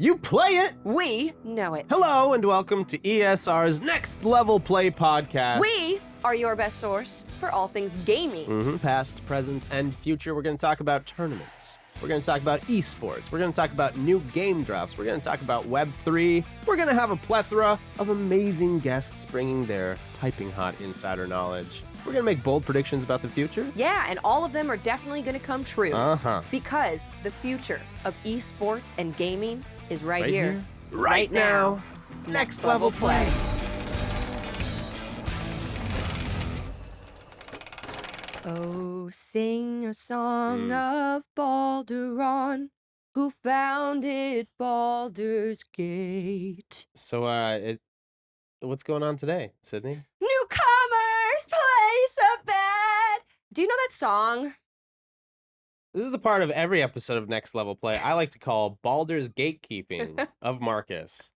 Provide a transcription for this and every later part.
You play it! We know it. Hello and welcome to ESR's Next Level Play podcast. We are your best source for all things gaming. Past, present, and future. We're going to talk about tournaments. We're going to talk about esports. We're going to talk about new game drops. We're going to talk about Web3. We're going to have a plethora of amazing guests bringing their piping hot insider knowledge. We're going to make bold predictions about the future. Yeah, and all of them are definitely going to come true. Uh-huh. Because the future of esports and gaming is right here. Right now. Next Level Play. Oh, sing a song of Baldur, who founded Baldur's Gate. So, what's going on today, Sydney? Newcomers place a bet. Do you know that song? This is the part of every episode of Next Level Play I like to call Baldur's Gatekeeping of Marcus.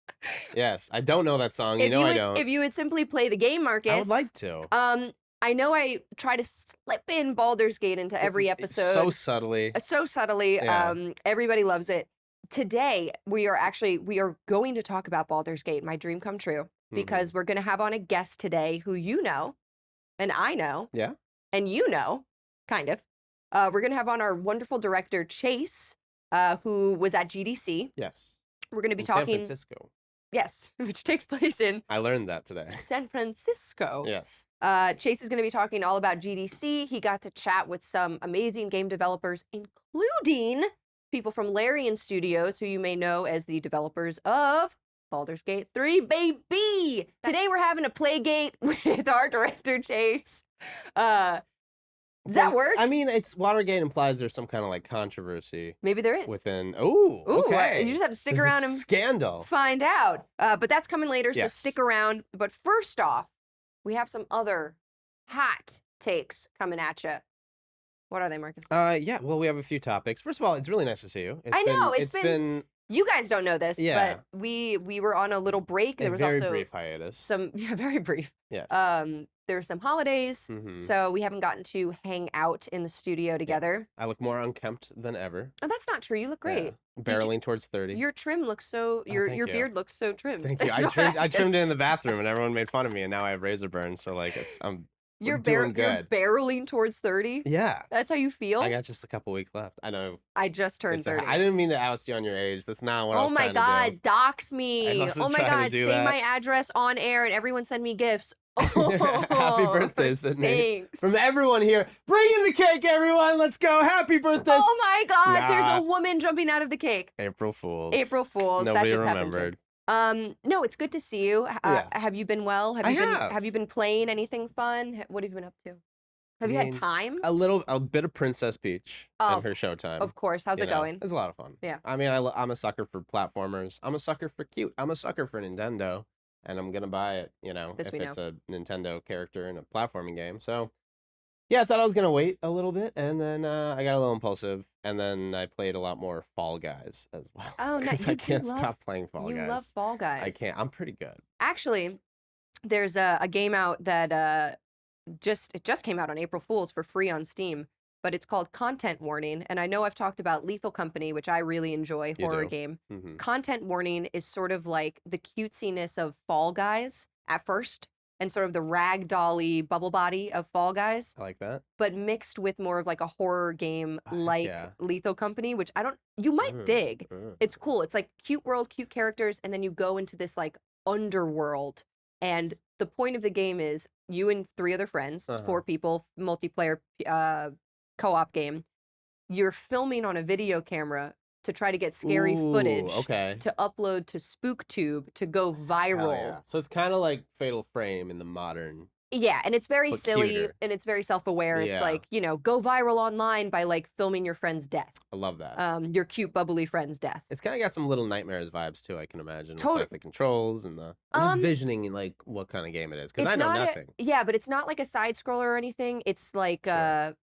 Yes, I don't know that song. I don't. If you would simply play the game, Marcus. I would like to. I know I try to slip in Baldur's Gate into every episode. So subtly. Yeah. Everybody loves it. Today, we are going to talk about Baldur's Gate, my dream come true, because we're going to have on a guest today who you know, and I know. Yeah. And you know, kind of. We're going to have on our wonderful director, Chase, who was at GDC. Yes. We're going to be in talking. San Francisco. Yes, which takes place in. I learned that today. San Francisco. Yes. Chase is going to be talking all about GDC. He got to chat with some amazing game developers, including people from Larian Studios, who you may know as the developers of Baldur's Gate 3, baby! Today we're having a play gate with our director, Chase. Does that work? I mean, Watergate implies there's some kind of like controversy. Maybe there is. Within. Ooh, okay. You just have to stick around and scandal. Find out. But that's coming later, yes. So stick around. But first off, we have some other hot takes coming at you. What are they, Marcus? Yeah. Well, we have a few topics. First of all, it's really nice to see you. It's been. You guys don't know this, yeah. but we were on a little break. There was very also brief hiatus. Very brief. Yes. There were some holidays, so we haven't gotten to hang out in the studio together. Yeah. I look more unkempt than ever. Oh, that's not true. You look great. Yeah. Barreling towards 30. Your trim looks so. Your beard looks so trimmed. Thank you. I trimmed it in the bathroom, and everyone made fun of me, and now I have razor burns. So like, You're doing good. You're barreling towards 30? Yeah. That's how you feel? I got just a couple weeks left. I know. I just turned 30. I didn't mean to oust you on your age. That's not what I was trying to do. Oh my God, dox me. Oh my God, say my address on air and everyone send me gifts. Oh, happy birthday, Sydney. Thanks. From everyone here. Bring in the cake, everyone. Let's go. Happy birthday. Oh my God, there's a woman jumping out of the cake. April Fools. Nobody that just remembered. Happened. No, it's good to see you. Have you been well? Have you been playing anything fun? What have you been up to? Have you had time? A bit of Princess Peach and her Showtime. Of course. How's it going? It's a lot of fun. Yeah. I mean, I'm a sucker for platformers. I'm a sucker for cute. I'm a sucker for Nintendo. And I'm going to buy it, if it's a Nintendo character in a platforming game. So, yeah, I thought I was going to wait a little bit. And then I got a little impulsive. And then I played a lot more Fall Guys as well. Oh, nice. Because I can't stop playing Fall Guys. You love Fall Guys. I can't. I'm pretty good. Actually, there's a game out that just came out on April Fool's for free on Steam. But it's called Content Warning. And I know I've talked about Lethal Company, which I really enjoy, horror game. Content Warning is sort of like the cutesiness of Fall Guys at first, and sort of the ragdolly bubble body of Fall Guys. I like that. But mixed with more of like a horror game like Lethal Company, which you might dig. It's cool. It's like cute world, cute characters, and then you go into this like underworld. And the point of the game is you and 3 other friends, it's 4 people, multiplayer co-op game. You're filming on a video camera to try to get scary footage to upload to SpookTube to go viral. Yeah. So it's kind of like Fatal Frame in the modern. Yeah, and it's very silly cuter. And it's very self-aware. It's like, go viral online by like filming your friend's death. I love that. Your cute bubbly friend's death. It's kind of got some Little Nightmares vibes too, I can imagine. Totally. With, like, the controls and I'm just visioning like what kind of game it is because I know nothing. But it's not like a side scroller or anything. It's like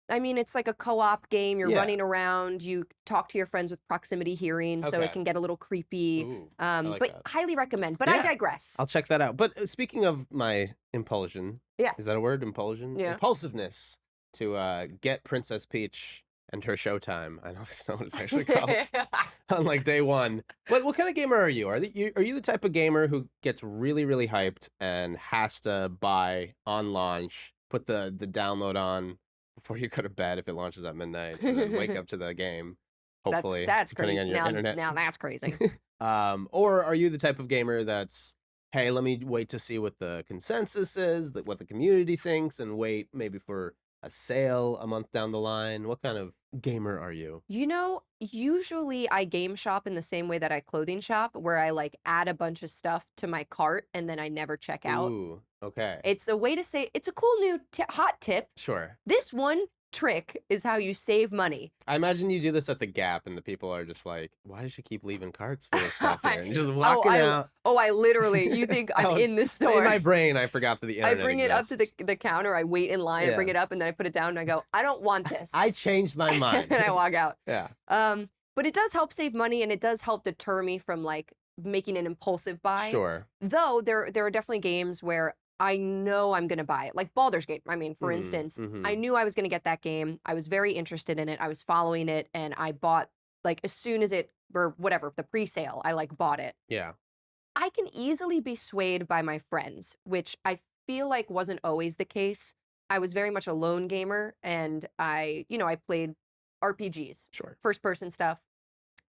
it's like a co-op game. You're running around. You talk to your friends with proximity hearing, so it can get a little creepy. Ooh, but highly recommend. But I digress. I'll check that out. But speaking of my impulsion, is that a word? Impulsion? Yeah. Impulsiveness to get Princess Peach and her showtime. I know that's not what it's actually called. On like day one. But what kind of gamer are you? Are you the type of gamer who gets really, really hyped and has to buy on launch, put the download on before you go to bed if it launches at midnight, and then wake up to the game? Hopefully, that's depending crazy. on your internet. Now that's crazy. Or are you the type of gamer that's, hey, let me wait to see what the consensus is, what the community thinks, and wait maybe for a sale a month down the line? What kind of gamer are you? You know, usually I game shop in the same way that I clothing shop, where I like add a bunch of stuff to my cart and then I never check out. Ooh, okay. It's a way to say, it's a cool new hot tip. Sure. This one trick is how you save money. I imagine you do this at the Gap and the people are just like, why does she keep leaving carts full of stuff here? And just walking out. I literally, you think I'm in this store. In my brain, I forgot that the internet I bring exists. it up to the counter, I wait in line, I bring it up, and then I put it down and I go, I don't want this. I changed my mind. And I walk out. Yeah. But it does help save money, and it does help deter me from like making an impulsive buy. Sure. Though there are definitely games where I know I'm going to buy it. Like Baldur's Gate. I mean, for instance, I knew I was going to get that game. I was very interested in it. I was following it, and I bought, like, as soon as it, or whatever, the pre-sale, I, like, bought it. Yeah. I can easily be swayed by my friends, which I feel like wasn't always the case. I was very much a lone gamer, and I played RPGs. Sure. First-person stuff.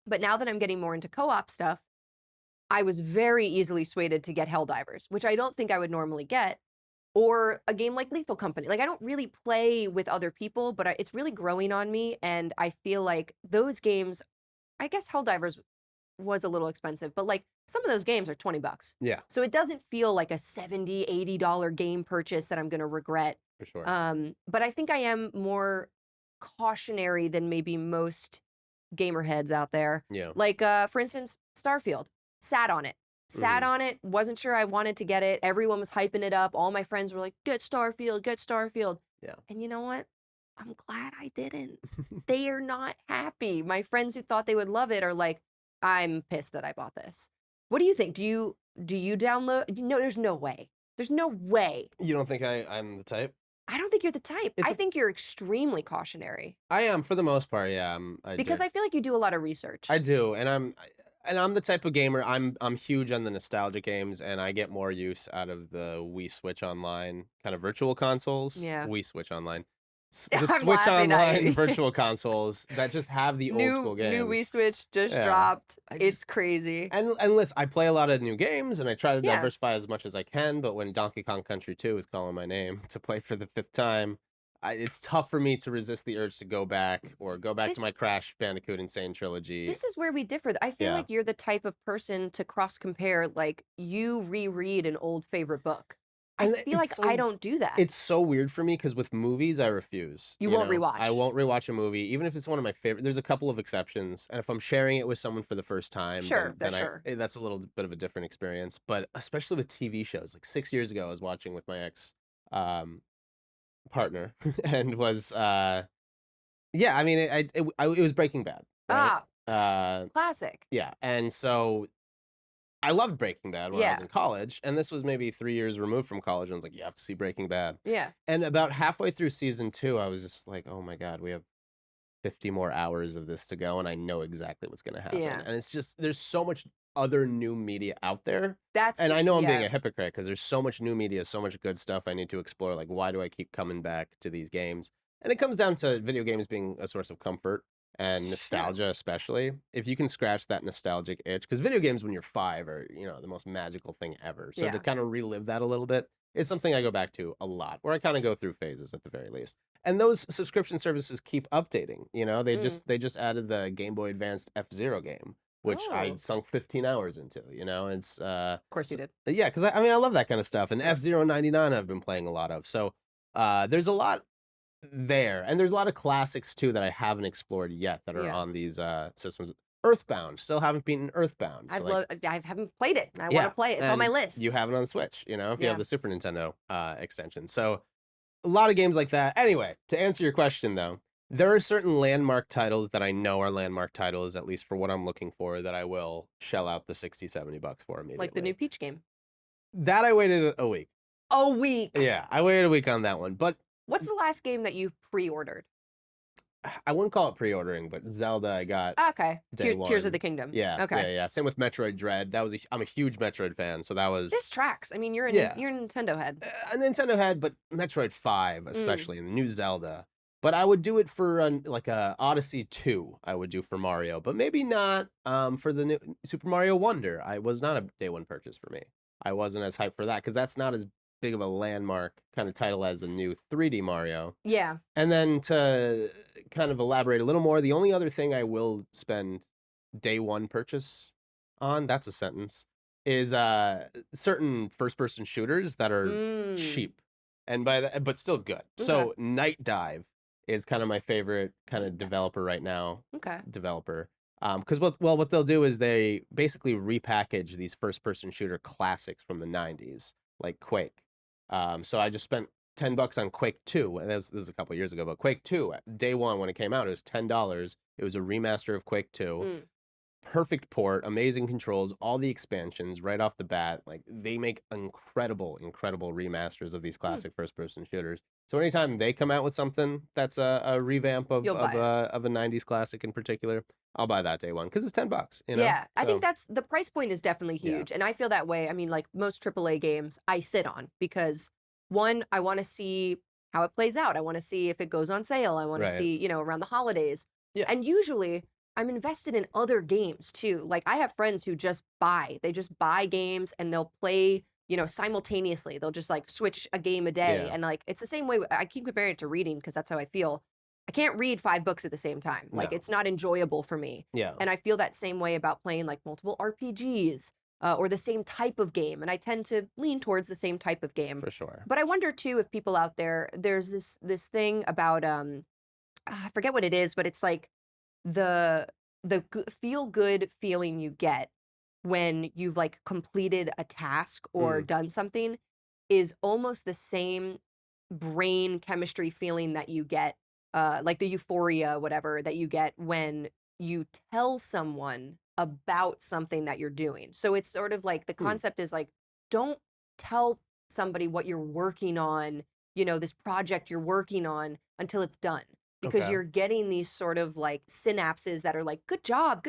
But now that I'm getting more into co-op stuff, I was very easily swayed to get Helldivers, which I don't think I would normally get, or a game like Lethal Company. Like, I don't really play with other people, but it's really growing on me, and I feel like those games, I guess Helldivers was a little expensive, but like some of those games are $20. Yeah. So it doesn't feel like a $70, $80 game purchase that I'm going to regret. For sure. But I think I am more cautionary than maybe most gamer heads out there. Yeah. Like, for instance, Starfield. Sat on it, wasn't sure I wanted to get it. Everyone was hyping it up. All my friends were like, get Starfield. Yeah. And you know what? I'm glad I didn't. They are not happy. My friends who thought they would love it are like, I'm pissed that I bought this. What do you think? Do you download? No, there's no way. There's no way. You don't think I'm the type? I don't think you're the type. I think you're extremely cautionary. I am, for the most part, yeah. Because I feel like you do a lot of research. I do, and I'm the type of gamer. I'm huge on the nostalgia games, and I get more use out of the Wii Switch Online kind of virtual consoles. Yeah. Wii Switch Online. The Switch Online virtual consoles that just have the old school games. New Wii Switch just dropped. It's crazy. And listen, I play a lot of new games, and I try to diversify as much as I can, but when Donkey Kong Country 2 is calling my name to play for the 5th time, it's tough for me to resist the urge to go back to my Crash Bandicoot Insane trilogy. This is where we differ. I feel like you're the type of person to cross-compare, like, you reread an old favorite book. I feel like I don't do that. It's so weird for me because with movies, I refuse. You won't rewatch. I won't rewatch a movie, even if it's one of my favorite. There's a couple of exceptions, and if I'm sharing it with someone for the first time, that's a little bit of a different experience. But especially with TV shows, like 6 years ago, I was watching with my ex partner, and was I mean, it was Breaking Bad. Right? Classic. Yeah, and so I loved Breaking Bad when I was in college, and this was maybe 3 years removed from college, and I was like, you have to see Breaking Bad. Yeah. And about halfway through season 2, I was just like, oh my God, we have 50 more hours of this to go, and I know exactly what's going to happen. Yeah. And it's just, there's so much other new media out there. And I know I'm being a hypocrite, because there's so much new media, so much good stuff I need to explore. Like, why do I keep coming back to these games? And it comes down to video games being a source of comfort. And nostalgia, especially. If you can scratch that nostalgic itch, because video games when you're 5 are, the most magical thing ever. So to kind of relive that a little bit is something I go back to a lot, or I kind of go through phases at the very least. And those subscription services keep updating. They just added the Game Boy Advanced F-Zero game, which I sunk 15 hours into. It's of course you did. Yeah, because I love that kind of stuff. And F-Zero 99 I've been playing a lot of. So there's a lot there, and there's a lot of classics too that I haven't explored yet that are on these systems. Earthbound, still haven't beaten Earthbound. So I haven't played it. I want to play it. It's on my list. You have it on Switch, if you have the Super Nintendo extension. So a lot of games like that. Anyway, to answer your question though, there are certain landmark titles that I know are landmark titles, at least for what I'm looking for, that I will shell out the $60-$70 for immediately. Like the new Peach game. That I waited a week. A week? Yeah, I waited a week on that one, but what's the last game that you pre-ordered? I wouldn't call it pre-ordering, but Zelda I got okay. Tears of the Kingdom. Yeah. Okay. Yeah. Same with Metroid Dread. I'm a huge Metroid fan, so that was. This tracks. I mean, you're a Nintendo head. A Nintendo head, but Metroid 5 especially, and the new Zelda. But I would do it for like a Odyssey 2. I would do for Mario, but maybe not for the new Super Mario Wonder. I was not a day one purchase for me. I wasn't as hyped for that because that's not as big of a landmark kind of title as a new 3D Mario. Yeah. And then to kind of elaborate a little more, the only other thing I will spend day one purchase on, that's a sentence, is certain first-person shooters that are cheap, and but still good. Okay. So Night Dive is kind of my favorite kind of developer right now. Okay. Because what they'll do is they basically repackage these first-person shooter classics from the 90s, like Quake. So I just spent $10 on Quake 2. This was a couple years ago, but Quake 2, day one when it came out, it was $10. It was a remaster of Quake 2. Perfect port, amazing controls, all the expansions right off the bat. Like, they make incredible remasters of these classic first-person shooters. So anytime they come out with something that's a revamp of a 90s classic in particular, I'll buy that day one because it's $10. You know? Yeah, so I think that's the price point is definitely huge, and I feel that way. I mean, like most AAA games, I sit on because one, I want to see how it plays out. I want to see if it goes on sale. I want to see, around the holidays. Yeah. And usually I'm invested in other games too. Like I have friends who they just buy games and they'll play, simultaneously. They'll just like switch a game a day. Yeah. And like, it's the same way. I keep comparing it to reading because that's how I feel. I can't read 5 books at the same time. Like it's not enjoyable for me. Yeah. And I feel that same way about playing like multiple RPGs. Or the same type of game, and I tend to lean towards the same type of game. For sure. But I wonder too if people out there's this thing about I forget what it is, but it's like the feel good feeling you get when you've like completed a task or done something is almost the same brain chemistry feeling that you get, like the euphoria, whatever, that you get when you tell someone about something that you're doing. So it's sort of like the concept is like, don't tell somebody what you're working on, this project you're working on until it's done. Because you're getting these sort of like synapses that are like, good job.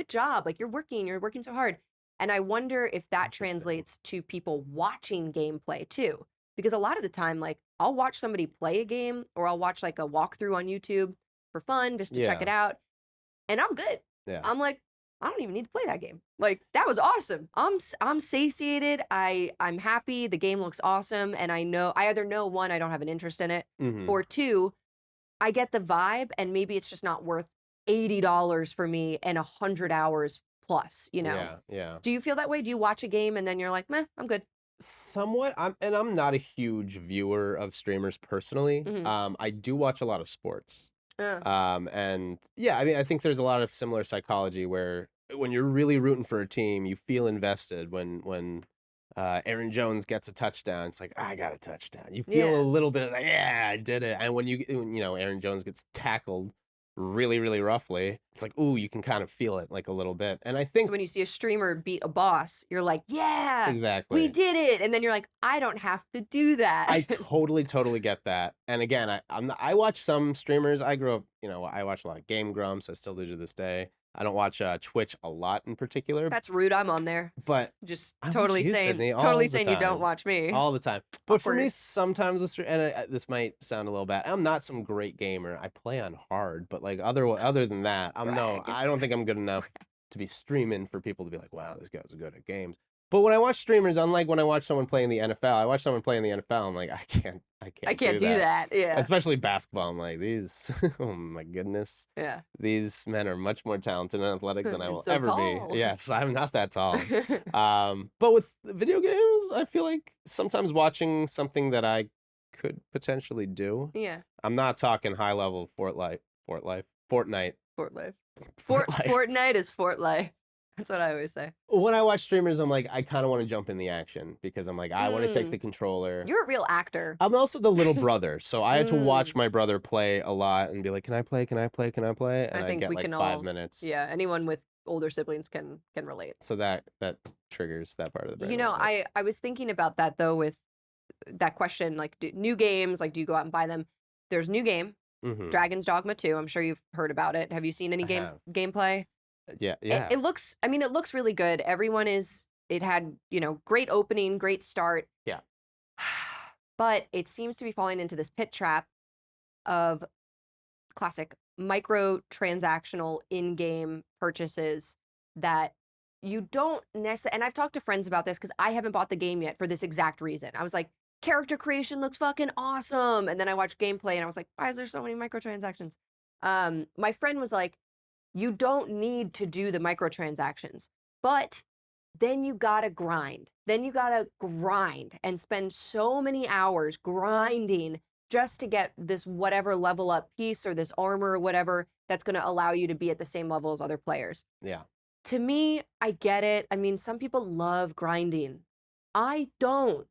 Like you're working so hard. And I wonder if that translates to people watching gameplay too. Because a lot of the time, like I'll watch somebody play a game or I'll watch like a walkthrough on YouTube for fun, just to check it out. And I'm good. Yeah. I'm like, I don't even need to play that game. Like that was awesome. I'm satiated. I'm happy. The game looks awesome, and I either know one, I don't have an interest in it, or two, I get the vibe, and maybe it's just not worth $80 for me and 100 hours plus. Yeah. Do you feel that way? Do you watch a game and then you're like, meh, I'm good? Somewhat. I'm not a huge viewer of streamers personally. I do watch a lot of sports. And yeah, I mean, I think there's a lot of similar psychology where when you're really rooting for a team, you feel invested. When Aaron Jones gets a touchdown, it's like, I got a touchdown. You feel a little bit of like, yeah, I did it. And when Aaron Jones gets tackled really, really roughly, it's like, ooh, you can kind of feel it like a little bit. And I think so when you see a streamer beat a boss, you're like, yeah, exactly, we did it. And then you're like, I don't have to do that. I totally get that. And again, I watch some streamers. I grew up, I watch a lot of Game Grumps. I still do to this day. I don't watch Twitch a lot in particular. That's rude. I'm on there. But just totally saying you don't watch me all the time. But for me, sometimes this might sound a little bad. I'm not some great gamer. I play on hard, but like other than that, I don't think I'm good enough to be streaming for people to be like, wow, this guy's good at games. But when I watch streamers, unlike when I watch someone play in the NFL, I watch someone play in the NFL. I'm like, I can't do that. Yeah. Especially basketball. I'm like, these, oh my goodness. Yeah. These men are much more talented and athletic than I will ever be. Yes, I'm not that tall. But with video games, I feel like sometimes watching something that I could potentially do. Yeah. I'm not talking high level Fortnite. Fortnite is Fortlife. That's what I always say. When I watch streamers, I'm like, I kind of want to jump in the action because I'm like, I want to take the controller. You're a real actor. I'm also the little brother, so I had to watch my brother play a lot and be like, can I play? And I get like 5 minutes. Yeah, anyone with older siblings can relate. So that triggers that part of the brain. I was thinking about that though with that question, like new games, like do you go out and buy them? There's new game, Dragon's Dogma 2. I'm sure you've heard about it. Have you seen any gameplay? Yeah. It looks, I mean, it looks really good. It had, great opening, great start. Yeah. But it seems to be falling into this pit trap of classic microtransactional in-game purchases that you don't necessarily, and I've talked to friends about this because I haven't bought the game yet for this exact reason. I was like, character creation looks fucking awesome. And then I watched gameplay and I was like, why is there so many microtransactions? My friend was like, you don't need to do the microtransactions, but then you gotta grind. Then you gotta grind and spend so many hours grinding just to get this whatever level up piece or this armor or whatever that's gonna allow you to be at the same level as other players. Yeah. To me, I get it. I mean, some people love grinding. I don't.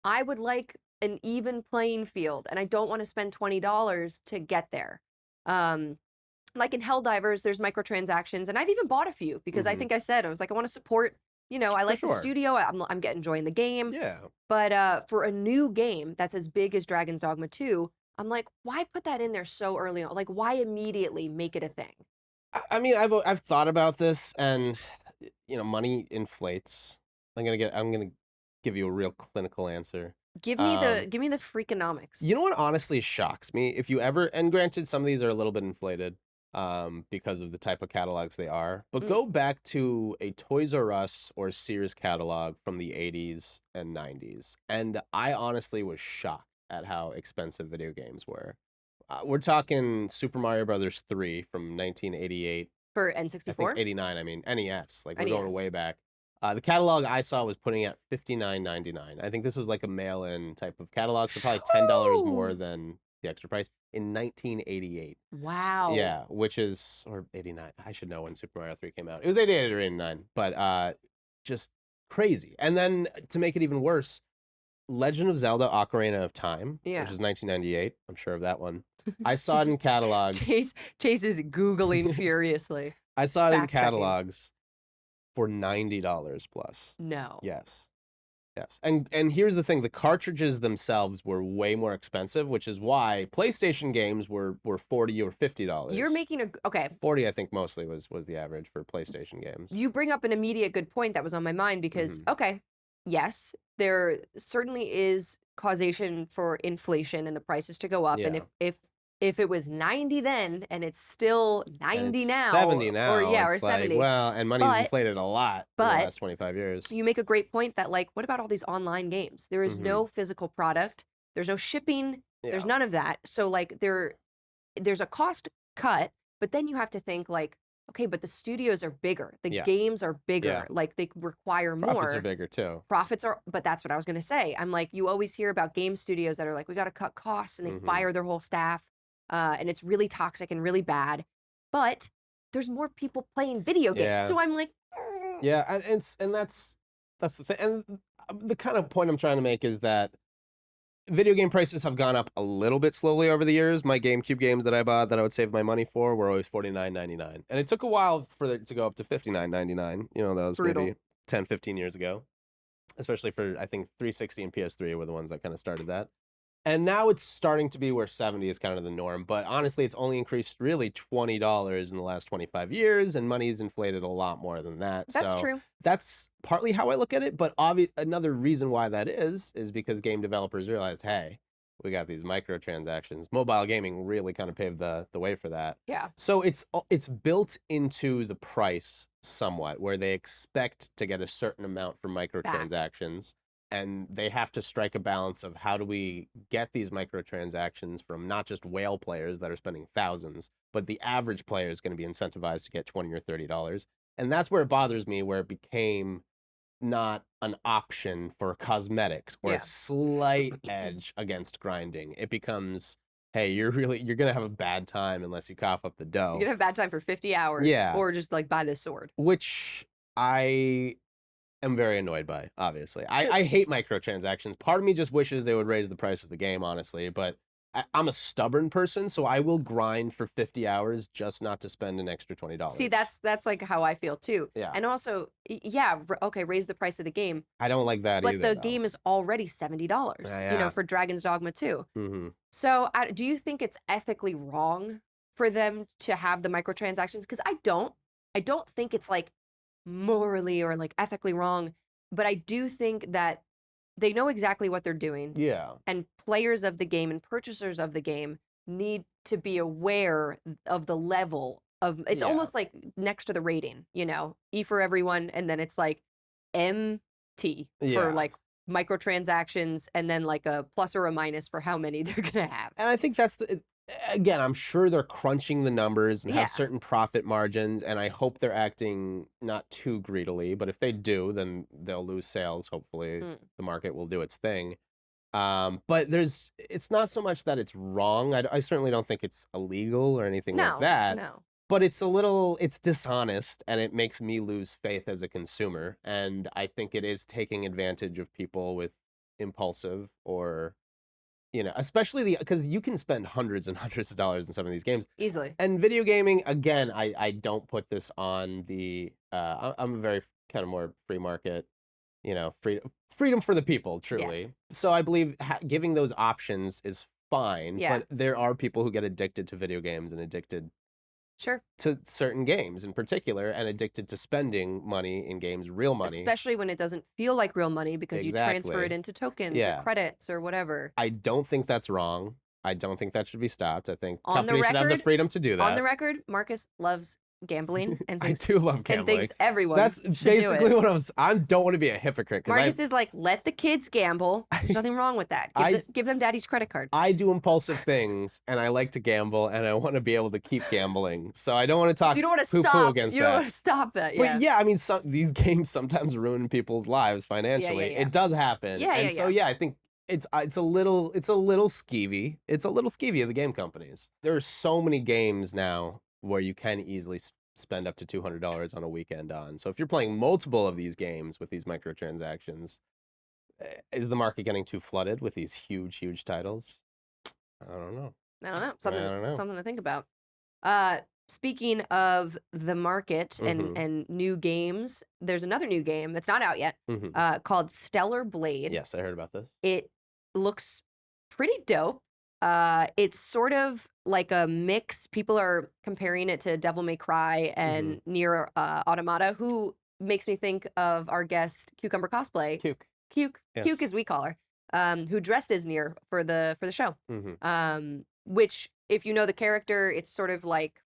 I would like an even playing field, and I don't want to spend $20 to get there. Like in Helldivers, there's microtransactions, and I've even bought a few because I think I said, I was like, I want to support, I like the studio. I'm enjoying the game. Yeah. But for a new game that's as big as Dragon's Dogma 2, I'm like, why put that in there so early on? Like, why immediately make it a thing? I mean, I've thought about this, and money inflates. I'm gonna give you a real clinical answer. Give me the freakonomics. You know what honestly shocks me? If you ever, and granted, some of these are a little bit inflated, because of the type of catalogs they are, but go back to a Toys R Us or Sears catalog from the 80s and 90s, and I honestly was shocked at how expensive video games were. We're talking Super Mario Brothers 3 from 1988. For N64? I think 89, I mean, NES. Like, we're going way back. The catalog I saw was putting at $59.99. I think this was like a mail-in type of catalog, so probably $10 more than the extra price in 1988. Wow. Yeah, which is, or 89. I should know when Super Mario 3 came out. It was 88 or 89, but just crazy. And then to make it even worse, Legend of Zelda Ocarina of Time, which is 1998. I'm sure of that one. I saw it in catalogs. Chase is Googling furiously. I saw it in catalogs for $90 plus. No. Yes. And here's the thing. The cartridges themselves were way more expensive, which is why PlayStation games were $40 or $50. You're making okay. 40, I think, mostly was the average for PlayStation games. You bring up an immediate good point that was on my mind because, okay, yes, there certainly is causation for inflation and the prices to go up. Yeah. And if it was 90 then and it's still 90 now, 70 now, or 70. Well, and money's inflated a lot in the last 25 years. You make a great point that, like, what about all these online games? There is no physical product. There's no shipping. Yeah. There's none of that. So, like, there's a cost cut, but then you have to think, like, okay, but the studios are bigger. The games are bigger. Yeah. Like, they require more. Profits are bigger, too. But that's what I was going to say. I'm like, you always hear about game studios that are like, we got to cut costs, and they fire their whole staff. And it's really toxic and really bad, but there's more people playing video games. Yeah. So I'm like, yeah, and that's the thing. And the kind of point I'm trying to make is that video game prices have gone up a little bit slowly over the years. My GameCube games that I bought that I would save my money for were always $49.99, and it took a while for it to go up to $59.99. That was maybe 10, 15 years ago, especially for, I think, 360 and PS3 were the ones that kind of started that. And now it's starting to be where 70 is kind of the norm. But honestly, it's only increased really $20 in the last 25 years, and money's inflated a lot more than that. That's true. That's partly how I look at it. But another reason why that is because game developers realized, hey, we got these microtransactions. Mobile gaming really kind of paved the way for that. Yeah. So it's built into the price somewhat, where they expect to get a certain amount for microtransactions. And they have to strike a balance of how do we get these microtransactions from not just whale players that are spending thousands, but the average player is going to be incentivized to get $20 or $30. And that's where it bothers me, where it became not an option for cosmetics or a slight edge against grinding. It becomes, hey, you're going to have a bad time unless you cough up the dough. You're going to have a bad time for 50 hours. Yeah. Or just, like, buy this sword. Which I am very annoyed by, obviously. I hate microtransactions. Part of me just wishes they would raise the price of the game, honestly, but I'm a stubborn person, so I will grind for 50 hours just not to spend an extra $20. See, that's like how I feel too. Yeah. And also, yeah, okay, raise the price of the game. I don't like that either. But the game is already $70, yeah. you know, for Dragon's Dogma 2. Mm-hmm. So do you think it's ethically wrong for them to have the microtransactions? Because I don't think it's like morally or like ethically wrong, but I do think that they know exactly what they're doing. Yeah. And players of the game and purchasers of the game need to be aware of the level of, it's almost like next to the rating, you know, E for everyone, and then it's like MT for like microtransactions, and then like a plus or a minus for how many they're gonna have. And I think that's again, I'm sure they're crunching the numbers and have certain profit margins, and I hope they're acting not too greedily, but if they do, then they'll lose sales. Hopefully the market will do its thing. But it's not so much that it's wrong. I certainly don't think it's illegal or anything like that. No. But it's dishonest, and it makes me lose faith as a consumer. And I think it is taking advantage of people with impulsive or, you know, especially because you can spend hundreds and hundreds of dollars in some of these games. Easily. And video gaming, again, I don't put this on the, I'm a very kind of more free market, you know, freedom for the people, truly. Yeah. So I believe giving those options is fine, but there are people who get addicted to video games and addicted to certain games in particular, and addicted to spending money in games, real money. Especially when it doesn't feel like real money because you transfer it into tokens or credits or whatever. I don't think that's wrong. I don't think that should be stopped. I think companies should have the freedom to do that. On the record, Marcus loves gambling and thinks, I do love gambling. And thinks everyone That's basically what I don't want to be a hypocrite. Marcus is like, let the kids gamble. There's nothing wrong with that. Give them daddy's credit card. I do impulsive things, and I like to gamble, and I want to be able to keep gambling. So I don't want to talk poo-poo against that. You don't want to stop that. But yeah, I mean, these games sometimes ruin people's lives financially. It does happen. So I think it's a little skeevy. It's a little skeevy of the game companies. There are so many games now where you can easily spend up to $200 on a weekend on. So if you're playing multiple of these games with these microtransactions, is the market getting too flooded with these huge titles? I don't know. Something to think about. Speaking of the market and new games, there's another new game that's not out yet called Stellar Blade. Yes, I heard about this. It looks pretty dope. It's sort of like a mix. People are comparing it to Devil May Cry and Nier Automata, who makes me think of our guest Cucumber Cosplay. Cuke, as we call her, who dressed as Nier for the show. Which, if you know the character, it's sort of like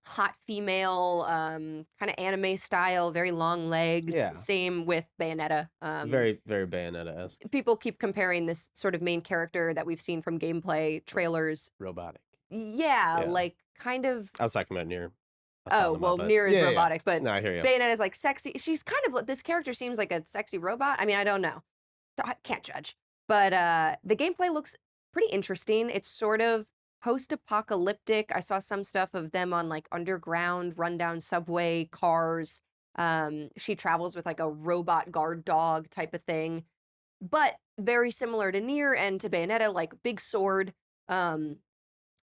hot female, kind of anime style, very long legs. Same with Bayonetta. Very, very Bayonetta-esque. People keep comparing this sort of main character that we've seen from gameplay trailers. Robotic. Yeah, like kind of. I was talking about Nier. Nier is robotic, but no, I hear you. Bayonetta is like sexy. She's kind of, this character seems like a sexy robot. I mean, I don't know. I can't judge. But the gameplay looks pretty interesting. It's sort of post-apocalyptic. I saw some stuff of them on like underground, rundown subway cars. She travels with like a robot guard dog type of thing, but very similar to Nier and to Bayonetta, like big sword.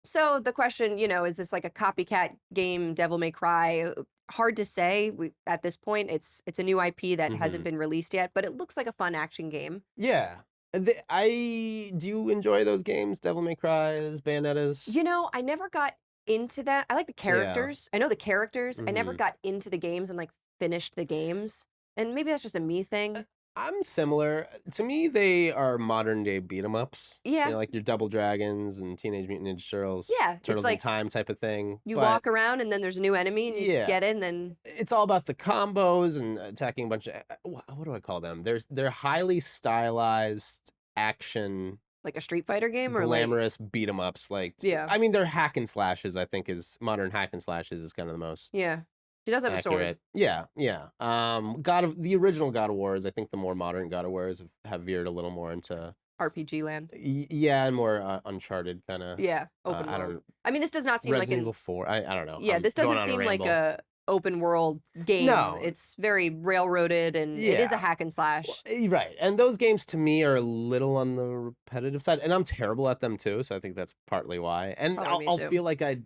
So the question, you know, is this like a copycat game, Devil May Cry? Hard to say. At this point, it's a new IP that hasn't been released yet, but it looks like a fun action game. Yeah. Do you enjoy those games, Devil May Cry's, Bayonettas? You know, I never got into that. I like the characters. I know the characters. I never got into the games and like finished the games. And maybe that's just a me thing. I'm similar. To me, they are modern day beat 'em ups. Yeah. You know, like your Double Dragons and Teenage Mutant Ninja Turtles. Yeah. Turtles like in Time type of thing. You walk around and then there's a new enemy and you get in, then it's all about the combos and attacking a bunch of, what do I call them? They're highly stylized action, like a Street Fighter game, or glamorous beat 'em ups. Like, I mean, they're hack and slashes. I think modern hack and slashes is kind of the most. Yeah. She does have accurate. a sword. Yeah. The original God of Wars, I think the more modern God of Wars have veered a little more into RPG land. Yeah, and more Uncharted kind of. Yeah, open world. I mean, this does not seem Resident like Evil 4. I don't know. Yeah, this doesn't seem like a open world game. No. It's very railroaded, and it is a hack and slash. Well, right. And those games to me are a little on the repetitive side, and I'm terrible at them too, so I think that's partly why. And I'll feel like I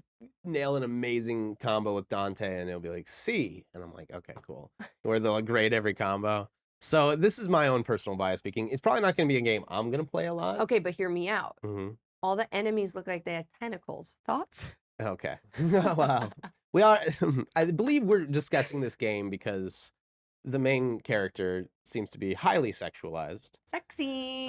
nail an amazing combo with Dante, and it'll be like C, and I'm like, okay, cool. Where they'll grade every combo. So this is my own personal bias speaking. It's probably not going to be a game I'm going to play a lot. Okay, but hear me out. Mm-hmm. All the enemies look like they have tentacles. Thoughts? Okay. Wow. We are. I believe we're discussing this game because the main character seems to be highly sexualized. Sexy.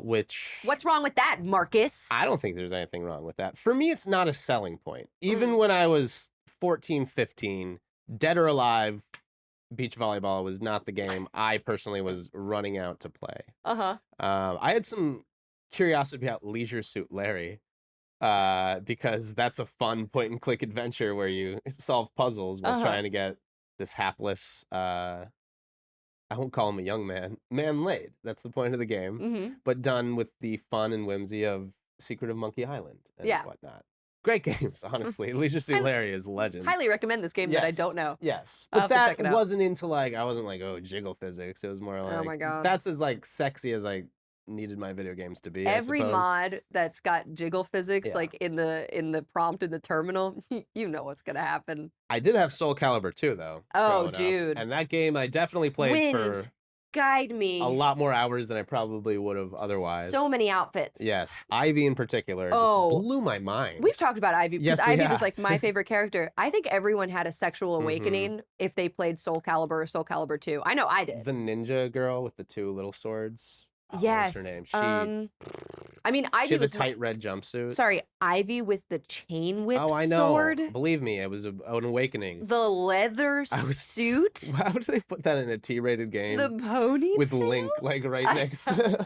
Which... What's wrong with that, Marcus? I don't think there's anything wrong with that. For me, it's not a selling point. Even when I was 14, 15, Dead or Alive, beach volleyball was not the game I personally was running out to play. I had some curiosity about Leisure Suit Larry. Because that's a fun point-and-click adventure where you solve puzzles while trying to get this hapless, I won't call him a young man laid. That's the point of the game, but done with the fun and whimsy of Secret of Monkey Island and whatnot. Great games, honestly. Leisure Suit Larry is legend. Highly recommend this game that I don't know. Yes, but that wasn't into like, I wasn't like, oh, jiggle physics. It was more like, oh my God. That's as like sexy as I needed my video games to be. Every mod that's got jiggle physics like in the prompt in the terminal, you know what's gonna happen. I did have Soul Calibur 2 though. Oh, dude. And that game I definitely played for guide me a lot more hours than I probably would have otherwise. So many outfits. Yes, Ivy in particular just blew my mind. We've talked about Ivy because Ivy was like my favorite character. I think everyone had a sexual awakening if they played Soul Calibur or Soul Calibur 2. I know I did. The ninja girl with the 2 little swords. Yes. What was her name? I mean, Ivy she had was the tight red jumpsuit. Sorry, Ivy with the chain whip sword. Oh, I know. Believe me, it was an awakening. The leather suit. How did they put that in a T-rated game? The ponytail with Link like right next to.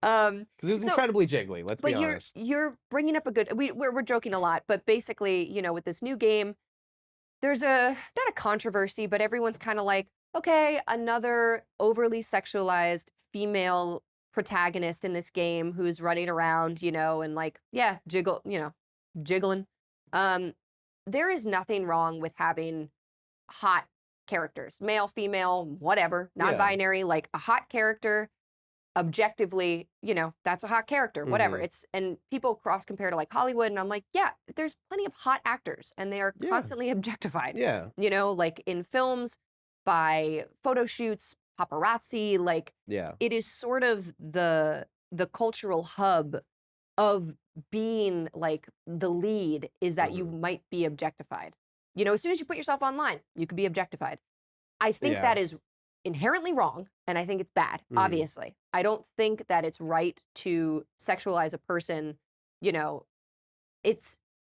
Because it was incredibly jiggly. Let's be honest. You're bringing up a good. We're joking a lot, but basically, you know, with this new game, there's not a controversy, but everyone's kind of like, okay, another overly sexualized female protagonist in this game who's running around, you know, and like, jiggling. There is nothing wrong with having hot characters, male, female, whatever, non-binary, like a hot character. Objectively, you know, that's a hot character, whatever. And people cross compare to like Hollywood, and I'm like, yeah, there's plenty of hot actors, and they are constantly objectified. Yeah. You know, like in films, by photo shoots, paparazzi, like it is sort of the cultural hub of being like the lead is that you might be objectified. You know, as soon as you put yourself online, you could be objectified. I think that is inherently wrong, and I think it's bad, obviously. I don't think that it's right to sexualize a person. You know, it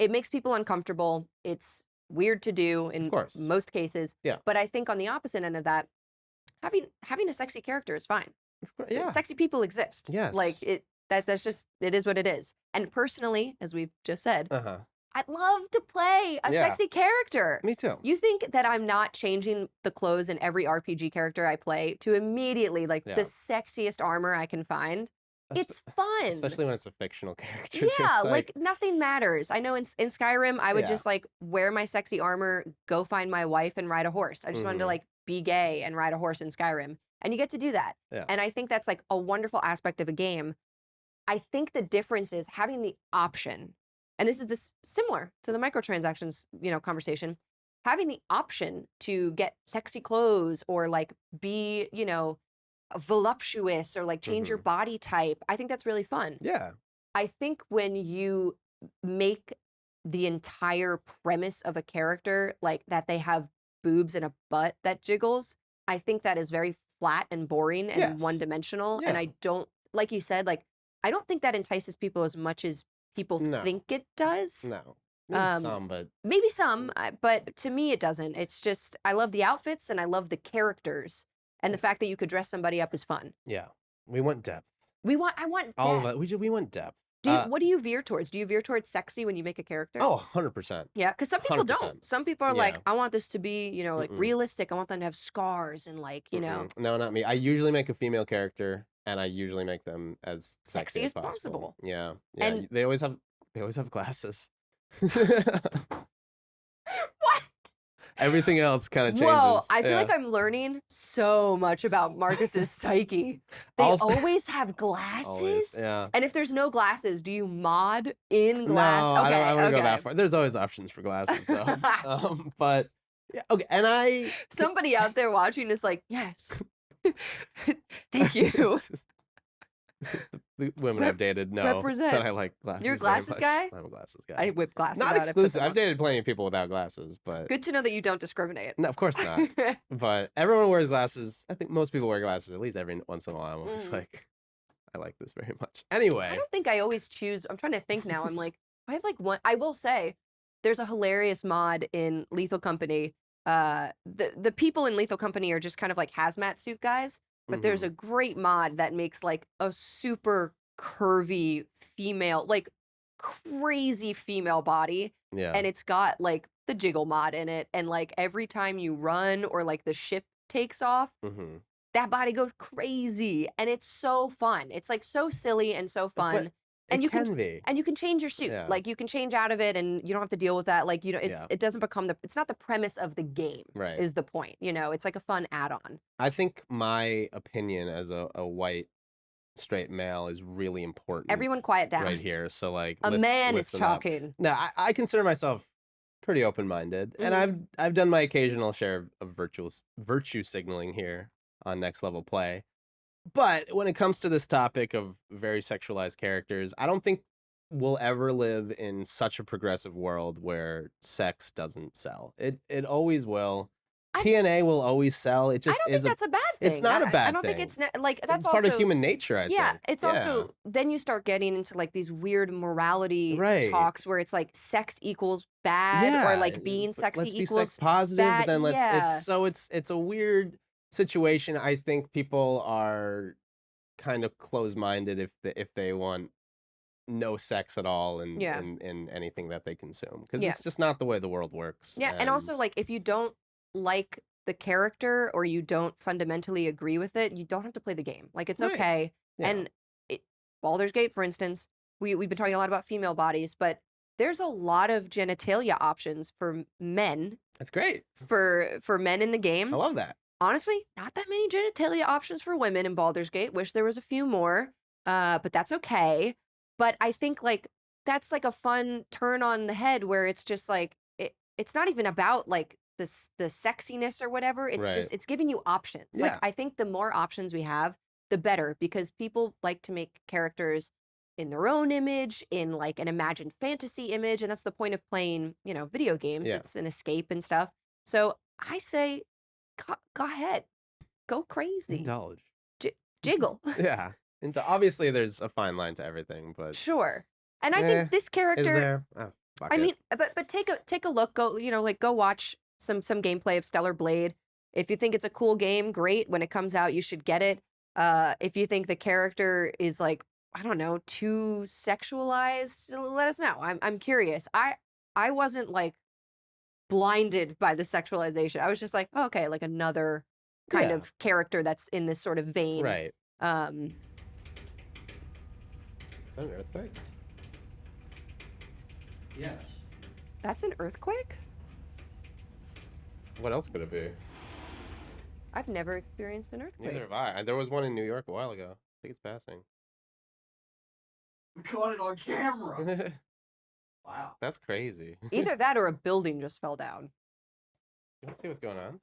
makes people uncomfortable. It's weird to do in most cases. Yeah. But I think on the opposite end of that, having a sexy character is fine. Yeah. Sexy people exist. Yes. Like that's just, it is what it is. And personally, as we've just said, I'd love to play a sexy character. Me too. You think that I'm not changing the clothes in every RPG character I play to immediately like the sexiest armor I can find? It's fun. Especially when it's a fictional character. Yeah, like nothing matters. I know in Skyrim, I would just like wear my sexy armor, go find my wife and ride a horse. I just wanted to like be gay and ride a horse in Skyrim. And you get to do that. Yeah. And I think that's like a wonderful aspect of a game. I think the difference is having the option, and this is similar to the microtransactions, you know, conversation, having the option to get sexy clothes or like be, you know, voluptuous or like change your body type. I think that's really fun. Yeah. I think when you make the entire premise of a character like that they have boobs and a butt that jiggles, I think that is very flat and boring and one-dimensional. And I don't, like you said, like I don't think that entices people as much as people think it does. No. Maybe some, but... Maybe some, but to me it doesn't. It's just, I love the outfits and I love the characters. And the fact that you could dress somebody up is fun. Yeah. We want depth. I want depth. All of it. We want depth. What do you veer towards? Do you veer towards sexy when you make a character? Oh, 100%. Yeah, because some people don't. Some people are like, I want this to be, you know, like realistic. I want them to have scars and like, you know. No, not me. I usually make a female character and I usually make them as sexy as possible. Yeah. Yeah. And they always have glasses. What? Everything else kind of changes. Whoa, I feel like I'm learning so much about Marcus's psyche. They always have glasses? Always, yeah. And if there's no glasses, do you mod in glass? No, I don't want to go that far. There's always options for glasses, though. But, yeah, okay, Somebody out there watching is like, yes. Thank you. The women I've dated know that I like glasses. You're a glasses guy? I'm a glasses guy. I whip glasses Not out. exclusive. I've dated plenty of people without glasses, but... Good to know that you don't discriminate. No, of course not. But everyone wears glasses. I think most people wear glasses at least every once in a while. I'm always like, I like this very much. Anyway. I don't think I always choose... I'm trying to think now. I'm like, I have like one... I will say, there's a hilarious mod in Lethal Company. The people in Lethal Company are just kind of like hazmat suit guys. But there's a great mod that makes like a super curvy female, like crazy female body. Yeah. And it's got like the jiggle mod in it. And like every time you run or like the ship takes off, that body goes crazy. And it's so fun. It's like so silly and so fun. And you can change your suit. Yeah. Like you can change out of it and you don't have to deal with that. Like, you know, it doesn't become it's not the premise of the game, right, is the point. You know, it's like a fun add-on. I think my opinion as a white straight male is really important. Virtual quiet down. Right here. So like a man is talking. No, I consider myself pretty open-minded. And I've done my occasional share of virtue signaling here on Next Level Play. But when it comes to this topic of very sexualized characters, I don't think we'll ever live in such a progressive world where sex doesn't sell. It always will. TNA will always sell. It just I don't think that's a bad thing. It's not a bad thing. I don't think it's like that's it's part of human nature, I think. Yeah, it's also then you start getting into like these weird morality talks where it's like sex equals bad or like being sexy let's equals be sex positive, bad. But then it's a weird situation. I think people are kind of close-minded if they want no sex at all in anything that they consume, because it's just not the way the world works. And also like if you don't like the character or you don't fundamentally agree with it, you don't have to play the game. Like it's okay. And Baldur's Gate, for instance, we've been talking a lot about female bodies, but there's a lot of genitalia options for men. That's great. For men in the game. I love that. Honestly, not that many genitalia options for women in Baldur's Gate. Wish there was a few more, but that's okay. But I think like that's like a fun turn on the head where it's just like it's not even about like the sexiness or whatever. It's just it's giving you options. Yeah. Like I think the more options we have, the better, because people like to make characters in their own image, in like an imagined fantasy image, and that's the point of playing, you know, video games. Yeah. It's an escape and stuff. So I say, go ahead, go crazy, indulge, jiggle. Yeah. And obviously, there's a fine line to everything, but sure. And I think this character, is there? Oh, I mean, but take a look. Go, you know, like go watch some gameplay of Stellar Blade. If you think it's a cool game, great. When it comes out, you should get it. If you think the character is like, I don't know, too sexualized, let us know. I'm curious. I wasn't like blinded by the sexualization. I was just like, oh, okay, like another kind of character that's in this sort of vein. Right. Is that an earthquake? Yes. That's an earthquake? What else could it be? I've never experienced an earthquake. Neither have I. There was one in New York a while ago. I think it's passing. We caught it on camera. Wow. That's crazy. Either that or a building just fell down. Let's see what's going on.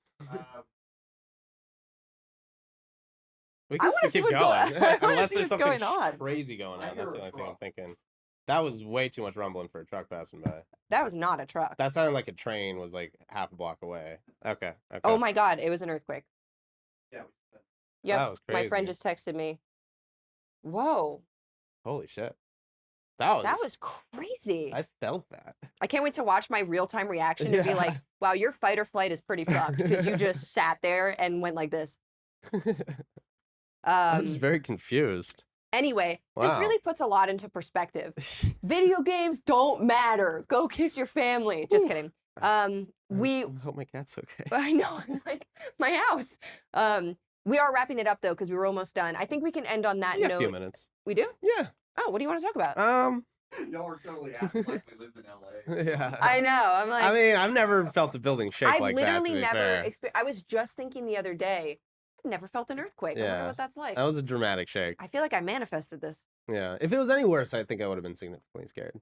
I want to see what's going on. Unless there's something crazy going on. That's the only thing I'm thinking. That was way too much rumbling for a truck passing by. That was not a truck. That sounded like a train was like half a block away. Okay. Oh my God, it was an earthquake. Yeah. Yep. That was crazy. My friend just texted me. Whoa. Holy shit. That was crazy. I felt that. I can't wait to watch my real-time reaction and be like, wow, your fight or flight is pretty fucked because you just sat there and went like this. I was very confused. Anyway, this really puts a lot into perspective. Video games don't matter. Go kiss your family. Just kidding. I hope my cat's okay. I know, like my house. We are wrapping it up though because we were almost done. I think we can end on that note. A few minutes. We do? Yeah. Oh, what do you want to talk about? Y'all were totally acting like we lived in LA. Yeah. I know. I'm like. I mean, I've never felt a building shake I've like that. literally To be never. fair. I was just thinking the other day. I've never felt an earthquake. I wonder what that's like. That was a dramatic shake. I feel like I manifested this. Yeah. If it was any worse, I think I would have been significantly scared.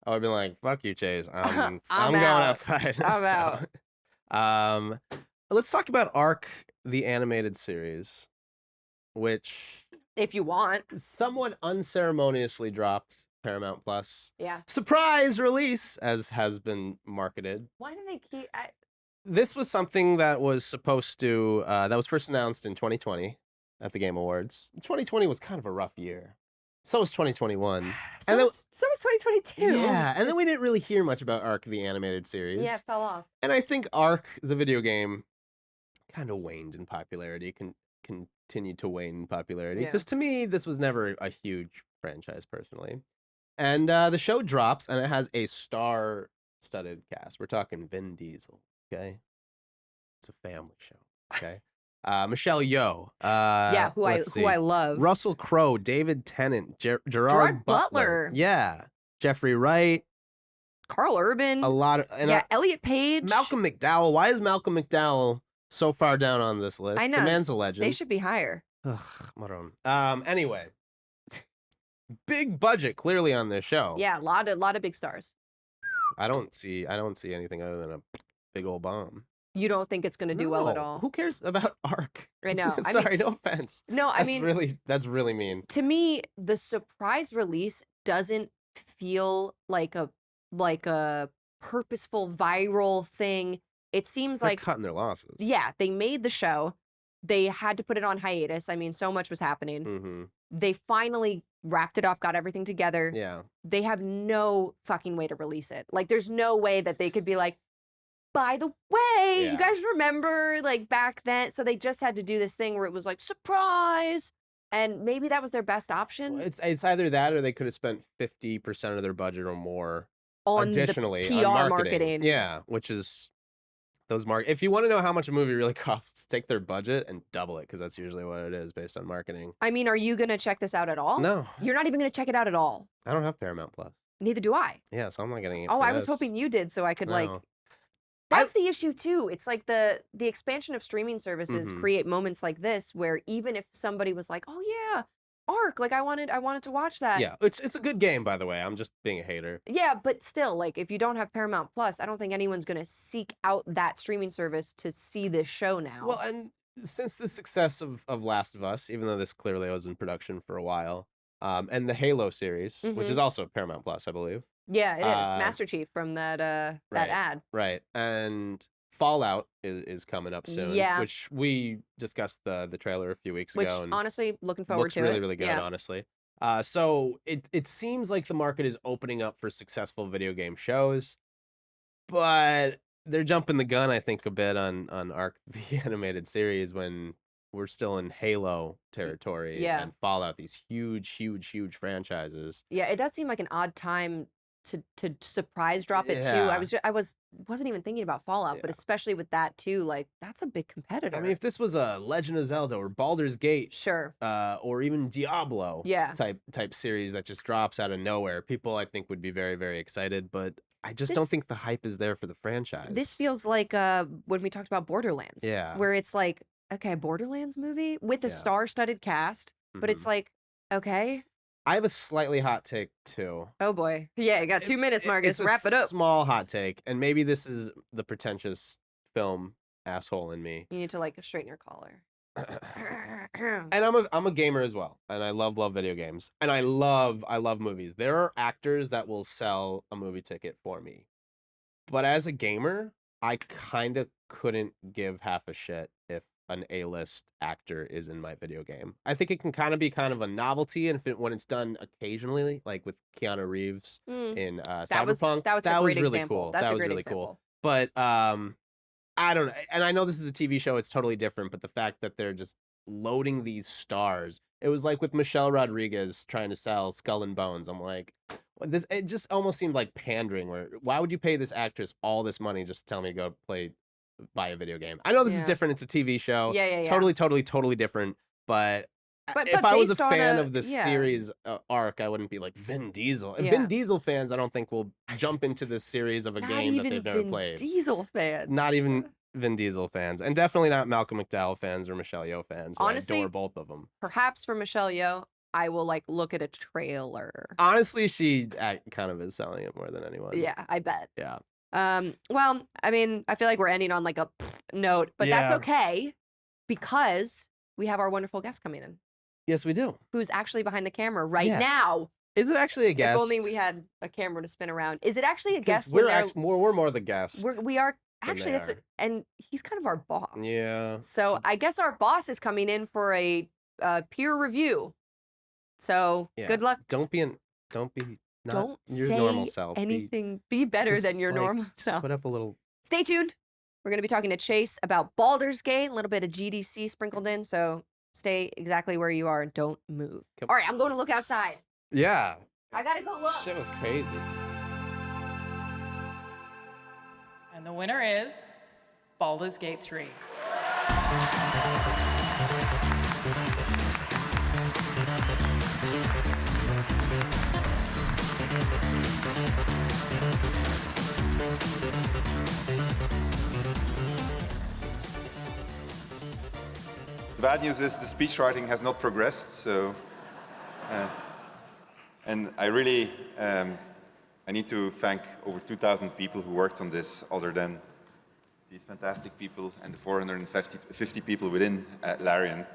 I would have been like, "Fuck you, Chase. I'm going outside." I'm out. Let's talk about Ark, the animated series, which, if you want, somewhat unceremoniously dropped Paramount Plus. Yeah. Surprise release, as has been marketed. Why do they keep? This was something that was supposed to that was first announced in 2020 at the Game Awards. 2020 was kind of a rough year. So was 2021. So was 2022. Yeah, and then we didn't really hear much about Ark, the animated series. Yeah, it fell off. And I think Ark, the video game, kind of waned in popularity, continued to wane in popularity. Because to me, this was never a huge franchise, personally. And the show drops, and it has a star-studded cast. We're talking Vin Diesel, okay? It's a family show, okay? Michelle Yeoh. Who I love. Russell Crowe, David Tennant, Gerard Butler. Yeah. Jeffrey Wright. Carl Urban. A lot of... Elliot Page. Malcolm McDowell. Why is Malcolm McDowell so far down on this list? I know. The man's a legend. They should be higher. Ugh, anyway. Big budget, clearly, on this show. Yeah, a lot of big stars. I don't see anything other than a big old bomb. You don't think it's going to do well at all? Who cares about Ark? I know. Sorry, no offense. No, that's really mean. To me, the surprise release doesn't feel like a purposeful viral thing. It seems They're like cutting their losses. Yeah, they made the show. They had to put it on hiatus. I mean, so much was happening. Mm-hmm. They finally wrapped it up, got everything together. Yeah. They have no fucking way to release it. Like, there's no way that they could be like, by the way, you guys remember, like, back then? So they just had to do this thing where it was like, surprise! And maybe that was their best option. Well, it's either that or they could have spent 50% of their budget or more on additionally the PR on marketing. Yeah, which is those if you want to know how much a movie really costs, take their budget and double it, because that's usually what it is based on marketing. I mean, are you going to check this out at all? No. You're not even going to check it out at all? I don't have Paramount Plus. Neither do I. Yeah, so I'm not getting it. Oh, I was hoping you did so I could like... That's the issue too. It's like the expansion of streaming services create moments like this where even if somebody was like, "Oh yeah, Ark, like I wanted to watch that." Yeah, it's a good game, by the way. I'm just being a hater. Yeah, but still, like if you don't have Paramount Plus, I don't think anyone's gonna seek out that streaming service to see this show now. Well, and since the success of Last of Us, even though this clearly was in production for a while, and the Halo series, which is also Paramount Plus, I believe. Yeah, it is. Master Chief from that ad. Right. And Fallout is coming up soon. Yeah. Which we discussed the trailer a few weeks ago. And honestly, looking forward to it. Looks really, really good, honestly. So it seems like the market is opening up for successful video game shows, but they're jumping the gun, I think, a bit on Ark, the animated series, when we're still in Halo territory and Fallout, these huge franchises. Yeah, it does seem like an odd time to surprise drop it too. I wasn't even thinking about Fallout, but especially with that too, like that's a big competitor. I mean, if this was a Legend of Zelda or Baldur's Gate, sure, or even Diablo, type series that just drops out of nowhere, people I think would be very, very excited. But I just don't think the hype is there for the franchise. This feels like when we talked about Borderlands, where it's like, okay, Borderlands movie with a star-studded cast, but it's like, okay. I have a slightly hot take, too. Oh, boy. Yeah, you got 2 minutes, Marcus. Wrap it up. Small hot take, and maybe this is the pretentious film asshole in me. You need to, like, straighten your collar. And I'm a gamer as well, and I love video games, and I love movies. There are actors that will sell a movie ticket for me. But as a gamer, I kind of couldn't give half a shit if an A-list actor is in my video game. I think it can kind of a novelty, and when it's done occasionally, like with Keanu Reeves in Cyberpunk, that was really example. cool. That was really cool. But I don't know, and I know this is a TV show, it's totally different, but the fact that they're just loading these stars, it was like with Michelle Rodriguez trying to sell Skull and Bones. I'm like, it just almost seemed like pandering, where why would you pay this actress all this money just to tell me to go buy a video game? I know this is different. It's a TV show. Yeah. Totally different. But if I was a fan of the series arc, I wouldn't be like Vin Diesel. And Vin Diesel fans, I don't think will jump into this series of a game that they've never played. Diesel fans. Not even Vin Diesel fans, and definitely not Malcolm McDowell fans or Michelle Yeoh fans. Honestly, I adore both of them. Perhaps for Michelle Yeoh, I will like look at a trailer. Honestly, she kind of is selling it more than anyone. Yeah, I bet. Yeah. Well, I mean, I feel like we're ending on like a note, but that's okay because we have our wonderful guest coming in. Yes, we do. Who's actually behind the camera right now. Is it actually a guest? If only we had a camera to spin around. Is it actually a guest? We're more the guests. We are actually, and he's kind of our boss. Yeah. So I guess our boss is coming in for a peer review. So good luck. Don't be your normal self. Anything. Be better than your normal self. Put up a little. Stay tuned. We're going to be talking to Chase about Baldur's Gate, a little bit of GDC sprinkled in. So stay exactly where you are and don't move. All right, I'm going to look outside. Yeah. I got to go look. Shit was crazy. And the winner is Baldur's Gate 3. The bad news is the speech writing has not progressed, so and I really I need to thank over 2,000 people who worked on this, other than these fantastic people and the 450 people within Larian.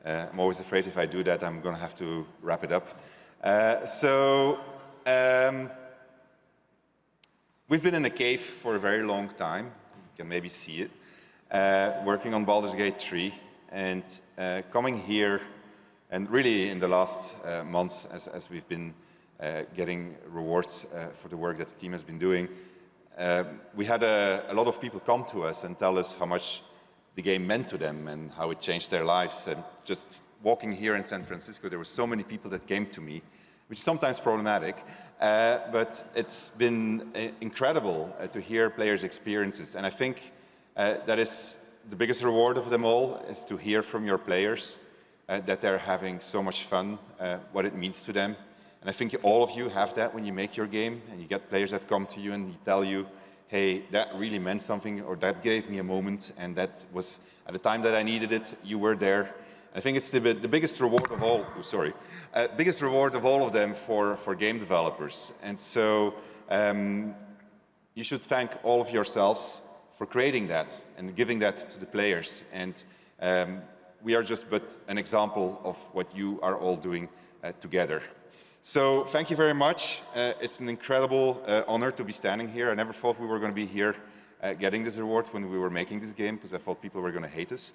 I'm always afraid if I do that, I'm going to have to wrap it up. We've been in a cave for a very long time. You can maybe see it, working on Baldur's Gate 3. And coming here, and really in the last months, as we've been getting rewards for the work that the team has been doing, we had a lot of people come to us and tell us how much the game meant to them and how it changed their lives. And just walking here in San Francisco, there were so many people that came to me, which is sometimes problematic, but it's been incredible to hear players' experiences. And I think that is the biggest reward of them all, is to hear from your players that they're having so much fun, what it means to them. And I think all of you have that when you make your game, and you get players that come to you and tell you, hey, that really meant something, or that gave me a moment, and that was at the time that I needed it, you were there. I think it's the biggest reward of all, biggest reward of all of them for game developers. And so you should thank all of yourselves for creating that and giving that to the players. And we are just but an example of what you are all doing together. So thank you very much. It's an incredible honor to be standing here. I never thought we were going to be here getting this award when we were making this game, because I thought people were going to hate us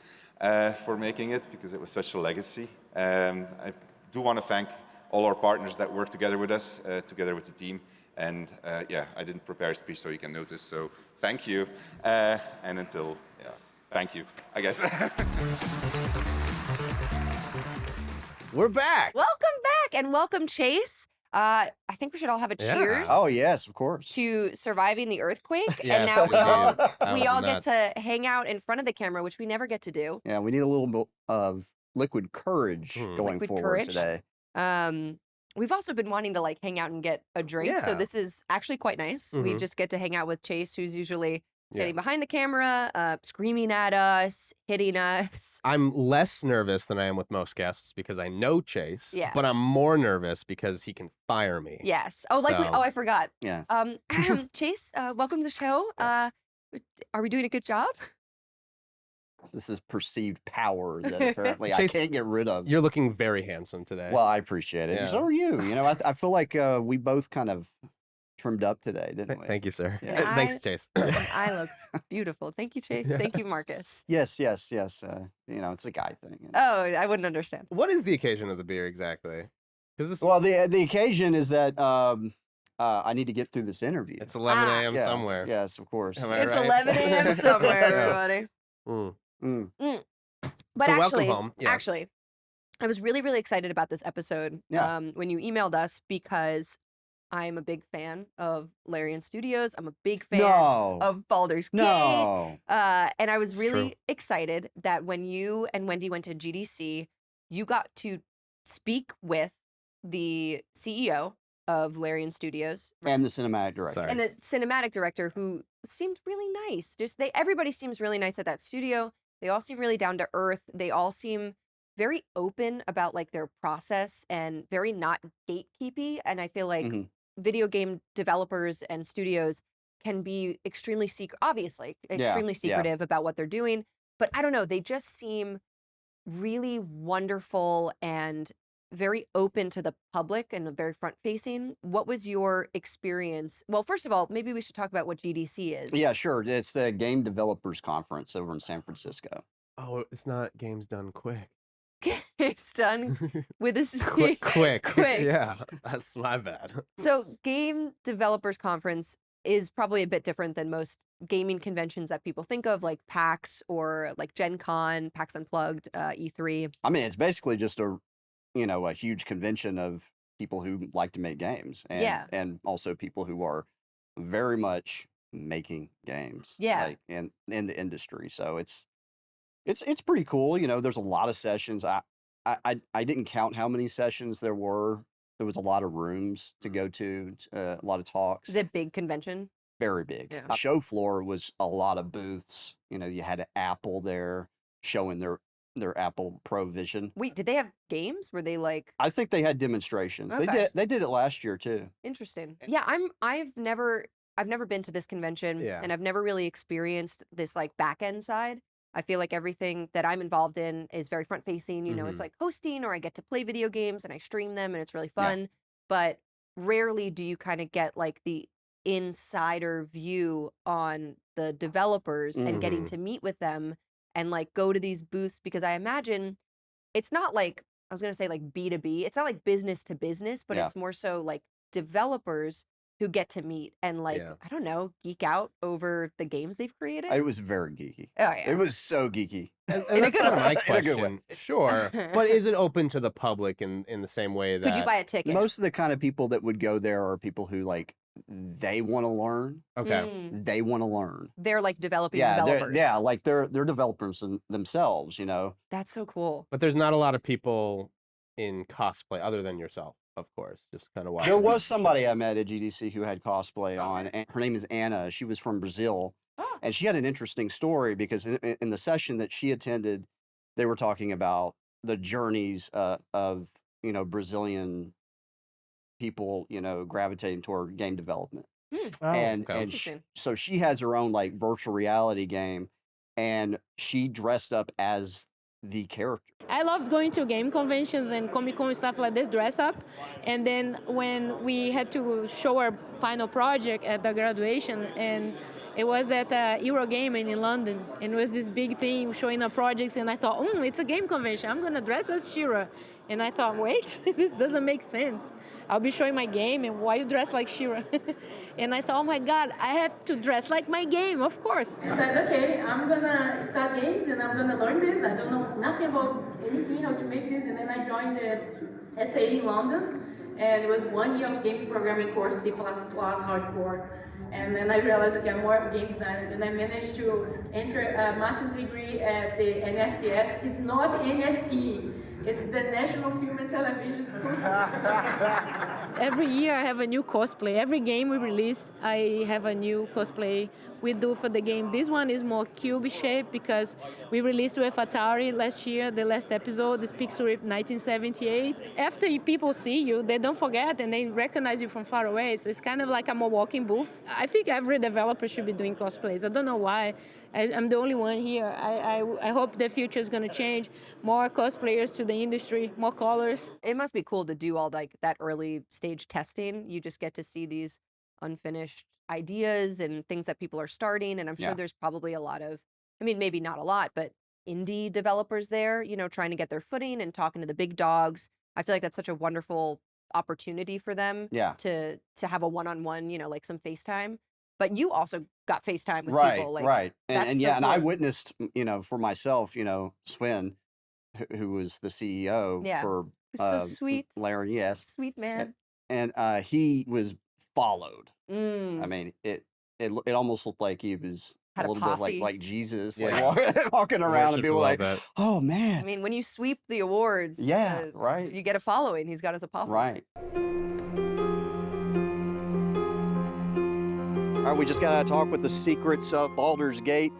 for making it, because it was such a legacy. I do want to thank all our partners that work together with us, together with the team. And yeah, I didn't prepare a speech, so you can notice. So thank you. And until, thank you, I guess. We're back. Welcome back, and welcome, Chase. I think we should all have a cheers. Oh, yes, of course. To surviving the earthquake. Yes, and now we all get to hang out in front of the camera, which we never get to do. Yeah, we need a little bit of liquid courage going forward today. We've also been wanting to like hang out and get a drink, so this is actually quite nice. We just get to hang out with Chase, who's usually standing behind the camera, screaming at us, hitting us. I'm less nervous than I am with most guests because I know Chase, but I'm more nervous because he can fire me. Yes. Oh, like I forgot. Yeah. Chase, welcome to the show. Yes. Are we doing a good job? This is perceived power that apparently Chase, I can't get rid of. You're looking very handsome today. Well, I appreciate it. Yeah. So are you. You know, I feel like we both kind of trimmed up today, didn't we? Thank you, sir. Yeah. Thanks, Chase. I look beautiful. Thank you, Chase. Thank you, Marcus. Yes. You know, it's a guy thing. Oh, I wouldn't understand. What is the occasion of the beer exactly? Well, the occasion is that I need to get through this interview. It's 11 a.m. somewhere. Yes, of course. Am I It's right? 11 a.m. somewhere, everybody. But So actually, welcome home. Yes. Actually, I was really, really excited about this episode when you emailed us, because I'm a big fan of Larian Studios. I'm a big fan of Baldur's Gate. And I was really excited that when you and Wendy went to GDC, you got to speak with the CEO of Larian Studios and the cinematic director. and the cinematic director, who seemed really nice. Everybody seems really nice at that studio. They all seem really down to earth. They all seem very open about like their process and very not gatekeepy. And I feel like video game developers and studios can be extremely extremely secretive about what they're doing. But I don't know, they just seem really wonderful and very open to the public and very front facing. What was your experience? Well, first of all, maybe we should talk about what GDC is. Yeah, sure. It's the Game Developers Conference over in San Francisco. Oh, it's not Games Done Quick. It's done with a quick. Yeah, that's my bad. So Game Developers Conference is probably a bit different than most gaming conventions that people think of, like PAX or like Gen Con, PAX Unplugged, E3. I mean, it's basically just a huge convention of people who like to make games, and also people who are very much making games, like in the industry. So it's pretty cool. There's a lot of sessions. I didn't count how many sessions there were. There was a lot of rooms to go to, a lot of talks. Is it a big convention? Very big. Yeah. The show floor was a lot of booths. You had Apple there showing their Apple Pro Vision. Wait, did they have games? Were they like? I think they had demonstrations. Okay. They did it last year too. Interesting. Yeah, I've never been to this convention, and I've never really experienced this like back end side. I feel like everything that I'm involved in is very front facing. It's like hosting, or I get to play video games and I stream them and it's really fun. Yeah. But rarely do you kind of get like the insider view on the developers and getting to meet with them and like go to these booths, because I imagine it's not like, I was going to say like B2B. It's not like business to business, but it's more so like developers who get to meet and like, I don't know, geek out over the games they've created. It was very geeky. Oh, yeah. It was so geeky. And that's kind of my question. Sure. But is it open to the public in the same way that... Could you buy a ticket? Most of the kind of people that would go there are people who like, they want to learn. Okay. They want to learn. They're like developing developers. Like they're developers themselves, That's so cool. But there's not a lot of people in cosplay other than yourself, of course. Just kind of watching. There was somebody I met at GDC who had cosplay on. And her name is Anna. She was from Brazil. Oh. And she had an interesting story because in the session that she attended, they were talking about the journeys of, Brazilian people, gravitating toward game development. So she has her own like virtual reality game, and she dressed up as the character. I loved going to game conventions and Comic-Con and stuff like this, dress up. And then when we had to show our final project at the graduation, and it was at Videogame in London, and it was this big thing showing our projects, and I thought, it's a game convention. I'm gonna dress as Shira. And I thought, wait, this doesn't make sense. I'll be showing my game, and why you dress like Shira? And I thought, oh my God, I have to dress like my game, of course. I said, okay, I'm gonna start games, and I'm gonna learn this. I don't know nothing about anything, how to make this. And then I joined the SAE in London, and it was 1 year of games programming course, C++, hardcore. And then I realized, okay, I'm more of a game designer. Then I managed to enter a master's degree at the NFTS. It's not NFT. It's the National Film and Television School. Every year I have a new cosplay. Every game we release, I have a new cosplay we do for the game. This one is more cube shape because we released with Atari last year, the last episode, this Pixel Rip 1978. After people see you, they don't forget and they recognize you from far away. So it's kind of like I'm a walking booth. I think every developer should be doing cosplays. I don't know why. I'm the only one here. I hope the future is going to change. More cosplayers to the industry, more colors. It must be cool to do all like that early stage testing. You just get to see these unfinished ideas and things that people are starting. And I'm sure there's probably a lot of, I mean, maybe not a lot, but indie developers there, trying to get their footing and talking to the big dogs. I feel like that's such a wonderful opportunity for them to have a one-on-one, like some FaceTime. But you also got FaceTime with people. Like, right. And so cool. and I witnessed, for myself, Sven, who was the CEO for so sweet. Larry, yes. Sweet man. And he was followed. Mm. I mean, it almost looked like he was had a a little posse. bit like Jesus, Yeah. like walking around and Worships people a like, little bit. oh man. I mean, when you sweep the awards, Yeah, right. you get a following. He's got his apostles. Right. All right, we just got to talk with the secrets of Baldur's Gate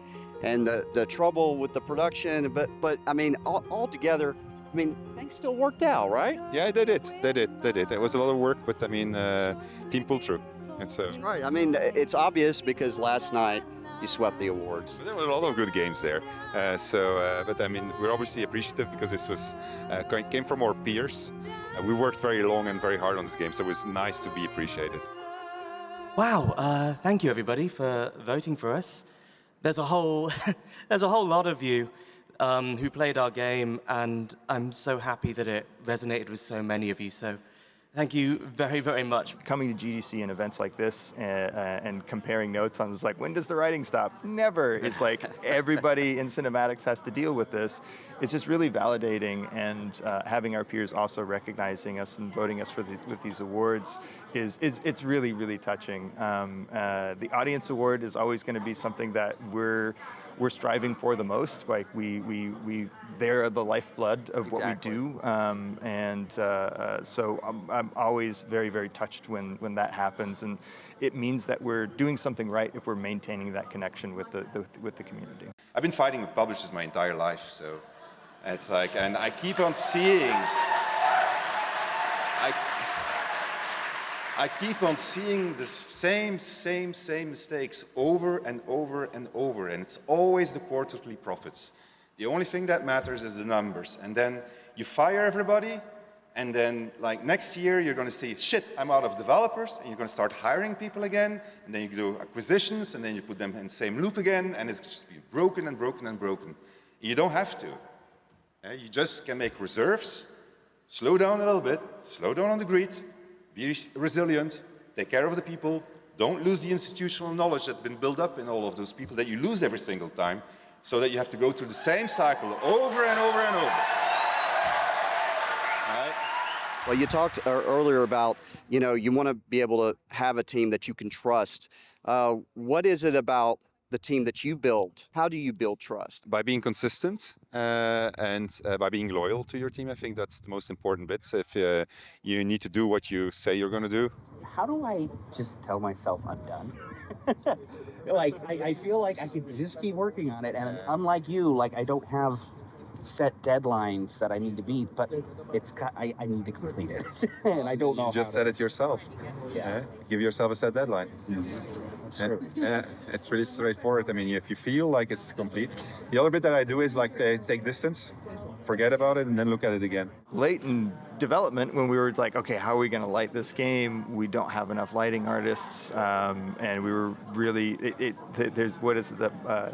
and the trouble with the production, but I mean, all together, I mean, things still worked out, right? Yeah, they did. It was a lot of work, but I mean, team pulled through. It's Right. I mean, it's obvious because last night you swept the awards. There were a lot of good games there. But I mean, we're obviously appreciative because this was came from our peers. We worked very long and very hard on this game, so it was nice to be appreciated. Wow, thank you everybody for voting for us. There's a whole lot of you who played our game, and I'm so happy that it resonated with so many of you. So thank you very, very much. Coming to GDC and events like this and comparing notes on, it's like, when does the writing stop? Never. It's like everybody in cinematics has to deal with this. It's just really validating, and having our peers also recognizing us and voting us with these awards it's really, really touching. The audience award is always going to be something that we're striving for the most. Like they're the lifeblood of what we do, so I'm always very, very touched when that happens, and it means that we're doing something right if we're maintaining that connection with the community. I've been fighting with publishers my entire life, so it's like, and I keep on seeing. I keep on seeing the same mistakes over and over and over, and it's always the quarterly profits. The only thing that matters is the numbers, and then you fire everybody, and then like next year you're going to say, shit, I'm out of developers, and you're going to start hiring people again, and then you do acquisitions, and then you put them in the same loop again, and it's just been broken and broken and broken. You don't have to. You just can make reserves, slow down a little bit, slow down on the greed, be resilient, take care of the people, don't lose the institutional knowledge that's been built up in all of those people that you lose every single time, so that you have to go through the same cycle over and over and over. Right? Well, you talked earlier about, you know, you want to be able to have a team that you can trust. What is it about the team that you built? How do you build trust? By being consistent and by being loyal to your team. I think that's the most important bits. If you need to do what you say you're going to do. How do I just tell myself I'm done? Like, I feel like I could just keep working on it. And unlike you, like, I don't have set deadlines that I need to beat, but I need to complete it. And I don't know. You just set it yourself. Yeah. Give yourself a set deadline. It's really straightforward. I mean, if you feel like it's complete. The other bit that I do is like take distance, forget about it, and then look at it again. Late in development, when we were like, okay, how are we going to light this game? We don't have enough lighting artists, and we were really, there's, what is it, the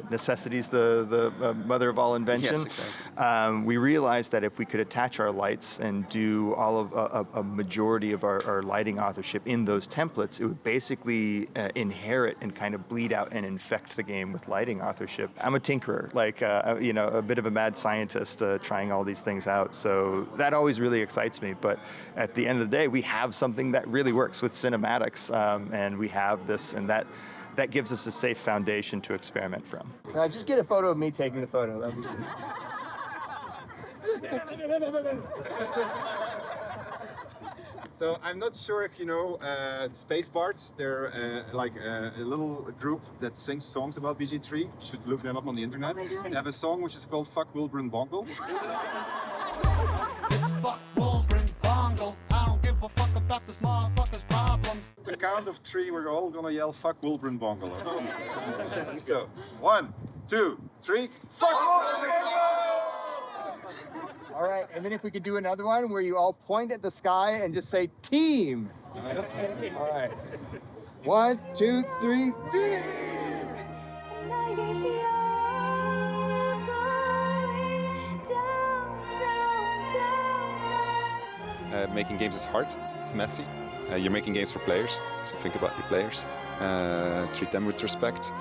necessity's the mother of all invention. Yes, exactly. We realized that if we could attach our lights and do all of a majority of our lighting authorship in those templates, it would basically inherit and kind of bleed out and infect the game with lighting authorship. I'm a tinkerer, like you know, a bit of a mad scientist trying all these things out. So that always really excites me. But at the end of the day, we have something that really works with cinematics, and we have this, and that gives us a safe foundation to experiment from. Just get a photo of me taking the photo. So I'm not sure if you know Space Bards. They're like a little group that sings songs about BG3. You should look them up on the internet. They have a song which is called Fuck Wilburn Bongle. It's fuck Wilburn Bongle. I don't give a fuck about this motherfucker's problems. The count of 3, we're all gonna yell Fuck Wilburn Bongle. Let's go. 1, 2, 3. Fuck Wilburn Bongle! All right, and then if we could do another one where you all point at the sky and just say team. All right. 1, 2, 3, team! Making games is hard, it's messy. You're making games for players, so think about your players. Treat them with respect.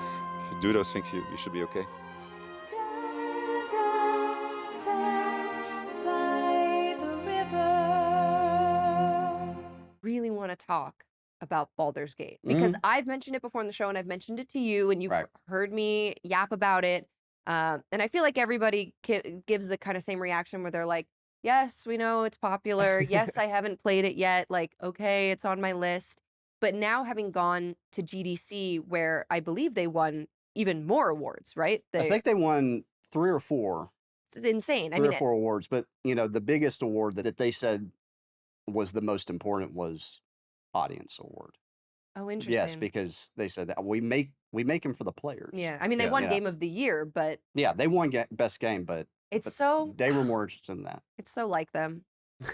If you do those things, you should be okay. Really want to talk about Baldur's Gate? Because I've mentioned it before on the show, and I've mentioned it to you, and you've heard me yap about it. And I feel like everybody gives the kind of same reaction where they're like, yes, we know it's popular. Yes, I haven't played it yet. Like, okay, it's on my list. But now having gone to GDC, where I believe they won even more awards, right? I think they won 3 or 4. It's insane. 3 or 4 awards. But, you know, the biggest award that they said was the most important was Audience Award. Oh, interesting. Yes, because they said that we make them for the players. Yeah, I mean, they won Game of the Year, but... Yeah, they won Best Game, but they were more interested in that. It's so like them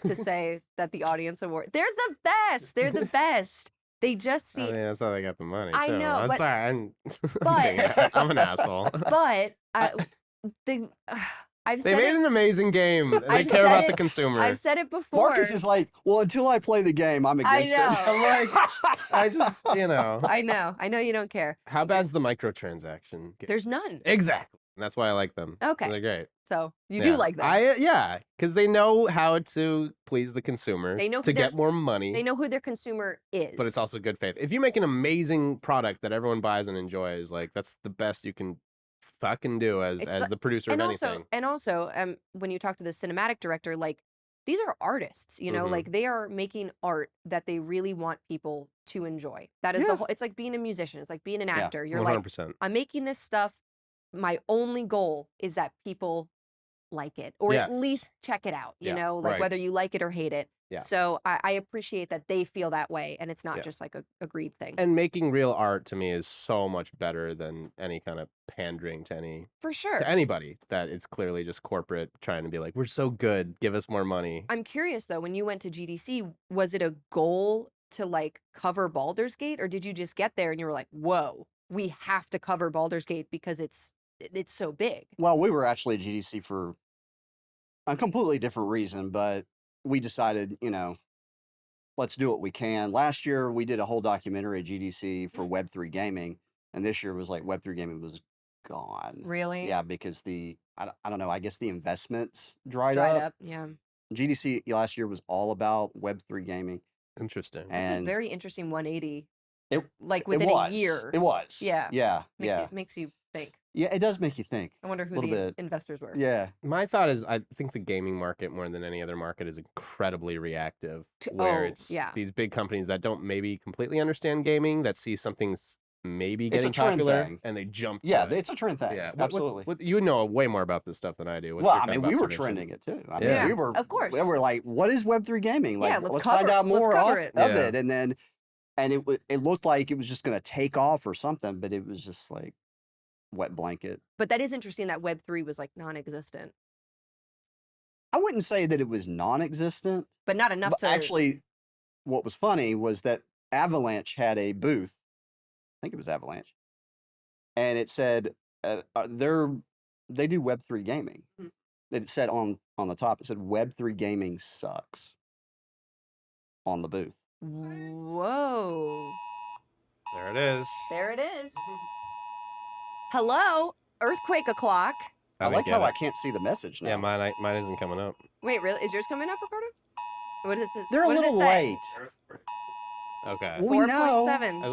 to say that the Audience Award... They're the best! They're the best! They just see... I mean, that's how they got the money, I too. know, I'm but... sorry, but... I'm an asshole. But... They made an amazing game. They care about the consumer. I've said it before. Marcus is like, well, until I play the game, I'm against it. I'm like, I just, you know. I know you don't care. How bad's the microtransaction? There's none. Exactly. That's why I like them. Okay. They're great. So you do like them. Yeah, because they know how to please the consumer. They know to get more money. They know who their consumer is. But it's also good faith. If you make an amazing product that everyone buys and enjoys, like that's the best you can fucking do as the producer of anything. And also, when you talk to the cinematic director, like these are artists, you know, like they are making art that they really want people to enjoy. That is the whole. It's like being a musician. It's like being an actor. You're 100%. like, I'm making this stuff. My only goal is that people like it, or at least check it out. You know, like whether you like it or hate it. Yeah. So I appreciate that they feel that way, and it's not just like a greed thing. And making real art to me is so much better than any kind of pandering to to anybody that is clearly just corporate trying to be like, we're so good, give us more money. I'm curious though, when you went to GDC, was it a goal to like cover Baldur's Gate, or did you just get there and you were like, whoa, we have to cover Baldur's Gate because it's so big? Well, we were actually at GDC for a completely different reason, but we decided, you know, let's do what we can. Last year, we did a whole documentary at GDC for Web3 gaming, and this year was like Web3 gaming was gone. Really? Yeah, because I don't know, I guess the investments dried up. Yeah. GDC last year was all about Web3 gaming. Interesting. It's a very interesting 180. Like within a year. It was. Yeah. Yeah. Makes you think. Yeah, it does make you think. I wonder who the investors were. Yeah. My thought is, I think the gaming market, more than any other market, is incredibly reactive. Where it's these big companies that don't maybe completely understand gaming, that see something's maybe getting popular, and they jump to it. It's a trend thing. Yeah, absolutely. You know way more about this stuff than I do. Well, I mean, we were trending it too. I mean, we were, of course. We were like, what is Web3 gaming? Like, let's find out more of it. And then, it looked like it was just going to take off or something, but it was just like wet blanket. But that is interesting that Web3 was like non-existent. I wouldn't say that it was non-existent. But not enough to... Actually, what was funny was that Avalanche had a booth. I think it was Avalanche. And it said, they do Web3 gaming. It said on the top, it said Web3 gaming sucks on the booth. Whoa. There it is. There it is. Hello, Earthquake o'clock. I like how I can't see the message now. Yeah, mine isn't coming up. Wait, really? Is yours coming up, Ricardo? What is this? They're a little late. Okay. 4.7.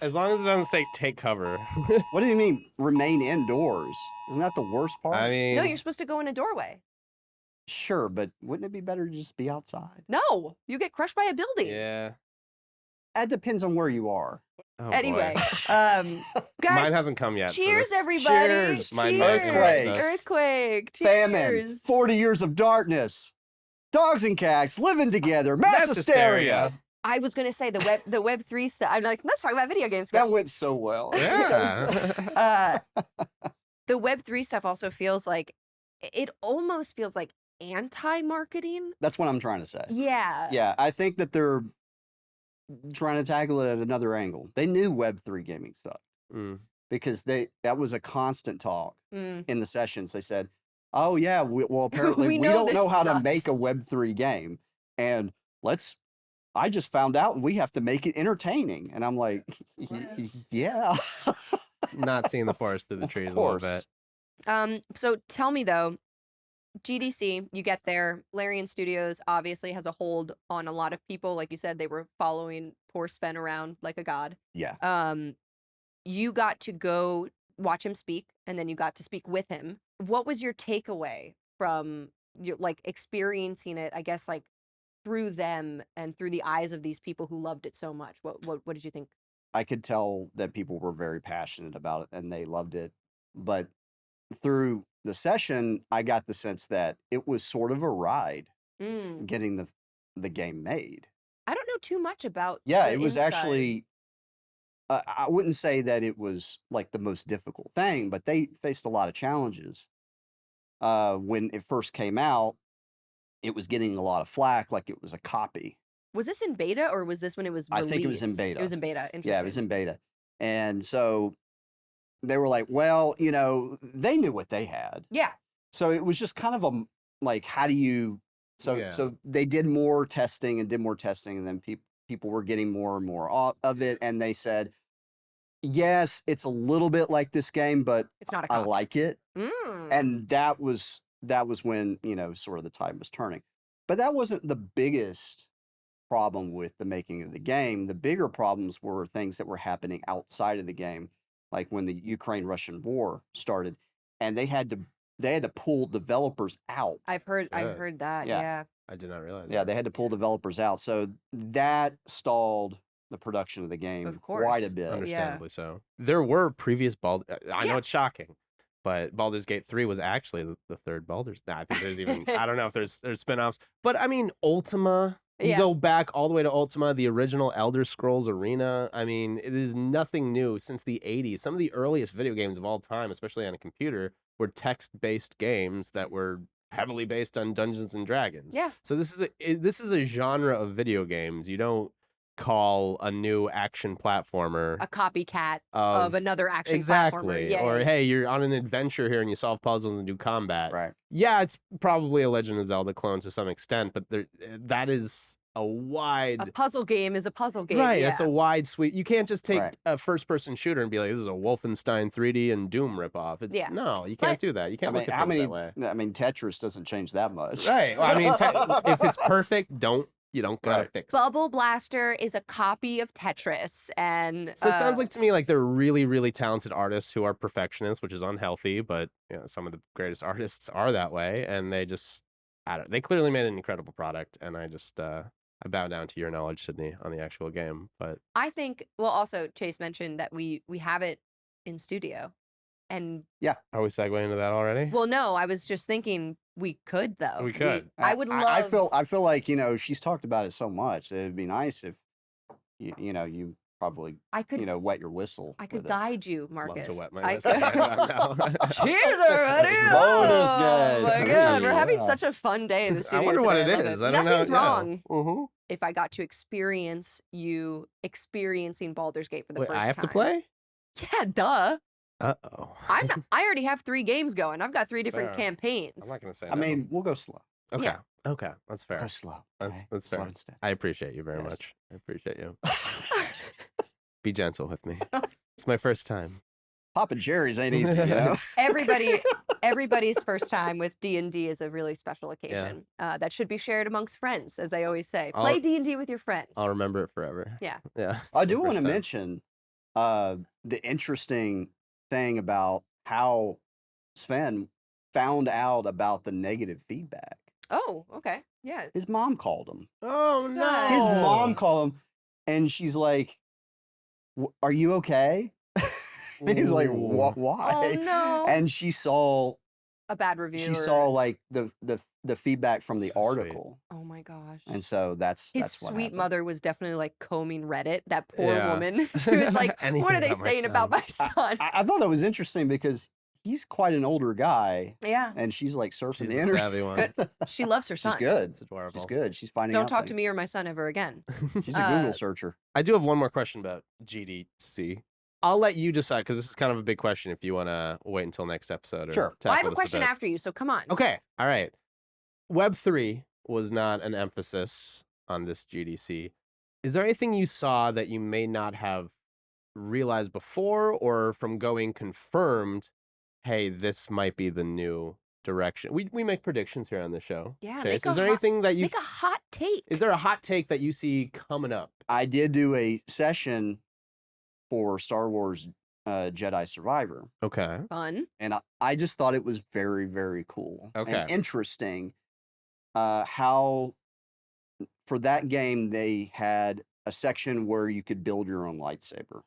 As long as it doesn't say take cover. What do you mean remain indoors? Isn't that the worst part? I mean, no, you're supposed to go in a doorway. Sure, but wouldn't it be better to just be outside? No, you get crushed by a building. Yeah. That depends on where you are. Oh, anyway, guys, mine hasn't come yet. Cheers, so everybody! Cheers! Earthquake! Cheers! Famine! 40 years of darkness! Dogs and cats living together! Mass hysteria! I was gonna say the Web3 stuff. I'm like, let's talk about video games. That went so well. Yeah. The Web3 stuff also feels like it almost feels like anti-marketing. That's what I'm trying to say. Yeah. Yeah, I think that they're trying to tackle it at another angle. They knew Web3 gaming stuff because that was a constant talk in the sessions. They said, "Oh yeah, well apparently we don't know how to make a Web3 game, and I just found out we have to make it entertaining." And I'm like, yeah. Not seeing the forest through the trees a little bit. So tell me though, GDC, you get there. Larian Studios obviously has a hold on a lot of people. Like you said, they were following poor Sven around like a god. Yeah. You got to go watch him speak, and then you got to speak with him. What was your takeaway from your, like, experiencing it, I guess, like, through them and through the eyes of these people who loved it so much? What did you think? I could tell that people were very passionate about it and they loved it. But through the session, I got the sense that it was sort of a ride getting the game made. I don't know too much about it was actually, I wouldn't say that it was like the most difficult thing, but they faced a lot of challenges. When it first came out, it was getting a lot of flack, like it was a copy. Was this in beta, or was this when it was released? I think it was in beta. It was in beta. Interesting. Yeah, it was in beta. And so they were like, well, you know, they knew what they had. Yeah. So it was just kind of a, like, how do you, so they did more testing and then people were getting more and more of it. And they said, yes, it's a little bit like this game, but it's not I like it. And that was when, you know, sort of the tide was turning. But that wasn't the biggest problem with the making of the game. The bigger problems were things that were happening outside of the game, like when the Ukraine-Russian war started, and they had to pull developers out. I've heard that. Yeah. I did not realize. Yeah, they had to pull developers out, so that stalled the production of the game quite a bit. Understandably so. There were previous I know it's shocking, but Baldur's Gate 3 was actually the third Baldur's. Nah, I think there's even I don't know if there's spin-offs, but I mean Ultima. You go back all the way to Ultima, the original Elder Scrolls Arena. I mean, it is nothing new since the 80s. Some of the earliest video games of all time, especially on a computer, were text-based games that were heavily based on Dungeons and Dragons. Yeah. So this is a genre of video games. You don't call a new action platformer a copycat of another action platformer. Yeah, or hey, you're on an adventure here and you solve puzzles and do combat. Right. Yeah, it's probably a Legend of Zelda clone to some extent, but that is a puzzle game is a puzzle game. Right. Yeah. It's a wide sweep. You can't just take a first-person shooter and be like, this is a Wolfenstein 3D and Doom ripoff. No, you can't do that. You can't look at things that way. I mean, Tetris doesn't change that much. Right. Well, I mean, if it's perfect, you don't gotta fix it. Bubble Blaster is a copy of Tetris, and so it sounds like to me like they're really, really talented artists who are perfectionists, which is unhealthy. But you know, some of the greatest artists are that way, and they clearly made an incredible product. And I bow down to your knowledge, Sydney, on the actual game. But I think, well, also Chase mentioned that we have it in studio, and are we segueing into that already? Well, no, I was just thinking. We could though. We could. I would love. I feel like, you know, she's talked about it so much that it'd be nice if you probably wet your whistle. I could guide you, Marcus. Love to wet my whistle. Cheers, everybody! Oh my god, we're having such a fun day in the studio. I wonder what it is. I don't know. Nothing's wrong. If I got to experience you experiencing Baldur's Gate for the first time. I have to play? Yeah, duh. Uh-oh. I already have 3 games going. I've got 3 different campaigns. I'm not gonna say. I mean, we'll go slow. Okay. Yeah. Okay. That's fair. Go slow. That's fair. Slow and steady. I appreciate you very much. I appreciate you. Be gentle with me. It's my first time. Popping cherries ain't easy, you know? Everybody's first time with D&D is a really special occasion that should be shared amongst friends, as they always say. Play D&D with your friends. I'll remember it forever. Yeah. Yeah. I do want to mention the interesting thing about how Sven found out about the negative feedback. Oh, okay. Yeah. His mom called him. Oh, no. His mom called him, and she's like, are you okay? He's like, what? Why? Oh, no. And she saw a bad review. She saw like the feedback from the article. Sweet. Oh my gosh. And so that's his what sweet happened. mother was definitely like combing Reddit. That poor woman. She was like, what are they saying about my son? I thought that was interesting because he's quite an older guy. Yeah. And she's like surfing the internet. savvy one. She loves her son. She's good. It's adorable. She's good. She's finding Don't out talk things. to me or my son ever again. She's a Google searcher. I do have one more question about GDC. I'll let you decide because this is kind of a big question if you want to wait until next episode. Or sure. Well, I have a question after you, so come on. Okay. All right. Web3 was not an emphasis on this GDC. Is there anything you saw that you may not have realized before or from going confirmed, hey, this might be the new direction. We make predictions here on the show. Yeah. Chase, is there anything that you make a hot take? Is there a hot take that you see coming up? I did do a session for Star Wars Jedi Survivor. Okay. Fun. And I just thought it was very, very cool. Okay. And interesting how for that game they had a section where you could build your own lightsaber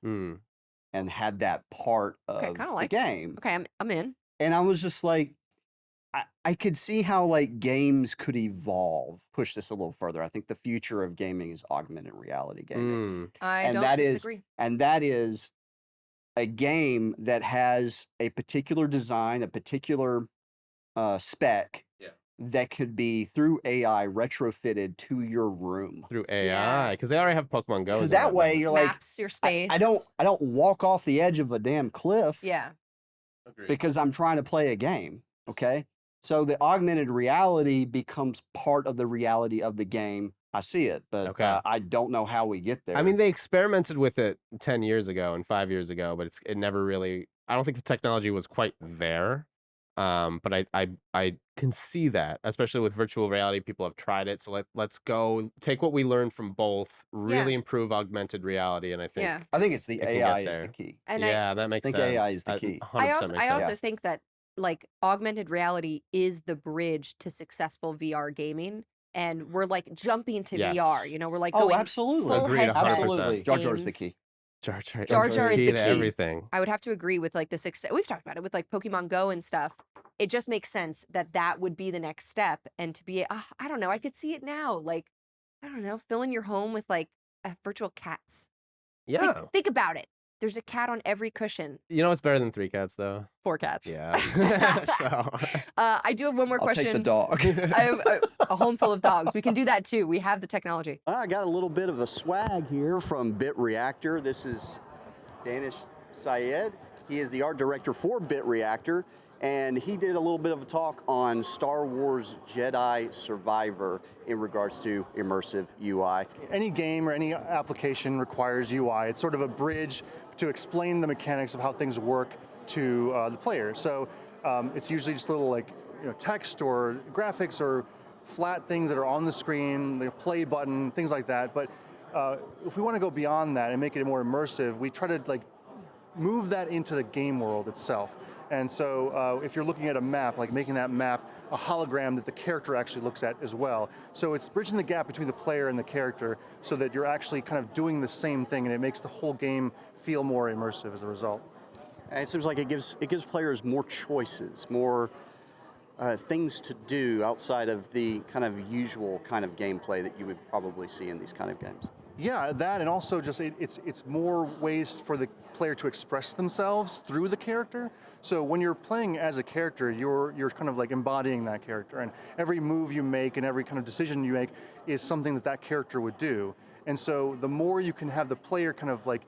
and had that part of the game. Okay, I'm in. And I was just like, I could see how like games could evolve. Push this a little further. I think the future of gaming is augmented reality gaming. I don't disagree. And that is a game that has a particular design, a particular spec that could be through AI retrofitted to your room. Through AI, because they already have Pokemon Go. So that way you're maps your space. I don't walk off the edge of a damn cliff. Yeah. Because I'm trying to play a game. Okay. So the augmented reality becomes part of the reality of the game. I see it, but I don't know how we get there. I mean, they experimented with it 10 years ago and 5 years ago, but it never really. I don't think the technology was quite there. But I can see that, especially with virtual reality. People have tried it, so let's go take what we learned from both, really improve augmented reality, and I think it's the AI is the key. And that makes sense. I think AI is the key. I also think that like augmented reality is the bridge to successful VR gaming. And we're like jumping to VR, you know, we're like going absolutely. full headset. Absolutely. Jar Jar is the key. Jar Jar is the key to everything. I would have to agree with like the success. We've talked about it with like Pokemon Go and stuff. It just makes sense that would be the next step. And to be, I don't know, I could see it now. Like, I don't know, filling your home with like virtual cats. Yeah. Think about it. There's a cat on every cushion. You know what's better than 3 cats, though? 4 cats. Yeah. So. I do have one more question. I'll take the dog. I have a home full of dogs. We can do that, too. We have the technology. I got a little bit of a swag here from Bit Reactor. This is Danish Syed. He is the art director for Bit Reactor. And he did a little bit of a talk on Star Wars Jedi Survivor in regards to immersive UI. Any game or any application requires UI. It's sort of a bridge to explain the mechanics of how things work to the player. So it's usually just little like text or graphics or flat things that are on the screen, the play button, things like that. But if we want to go beyond that and make it more immersive, we try to like move that into the game world itself. And so if you're looking at a map, like making that map a hologram that the character actually looks at as well. So it's bridging the gap between the player and the character so that you're actually kind of doing the same thing, and it makes the whole game feel more immersive as a result. And it seems like it gives players more choices, more things to do outside of the kind of usual kind of gameplay that you would probably see in these kind of games. Yeah, that, and also just it's more ways for the player to express themselves through the character. So when you're playing as a character, you're kind of like embodying that character, and every move you make and every kind of decision you make is something that character would do. And so the more you can have the player kind of like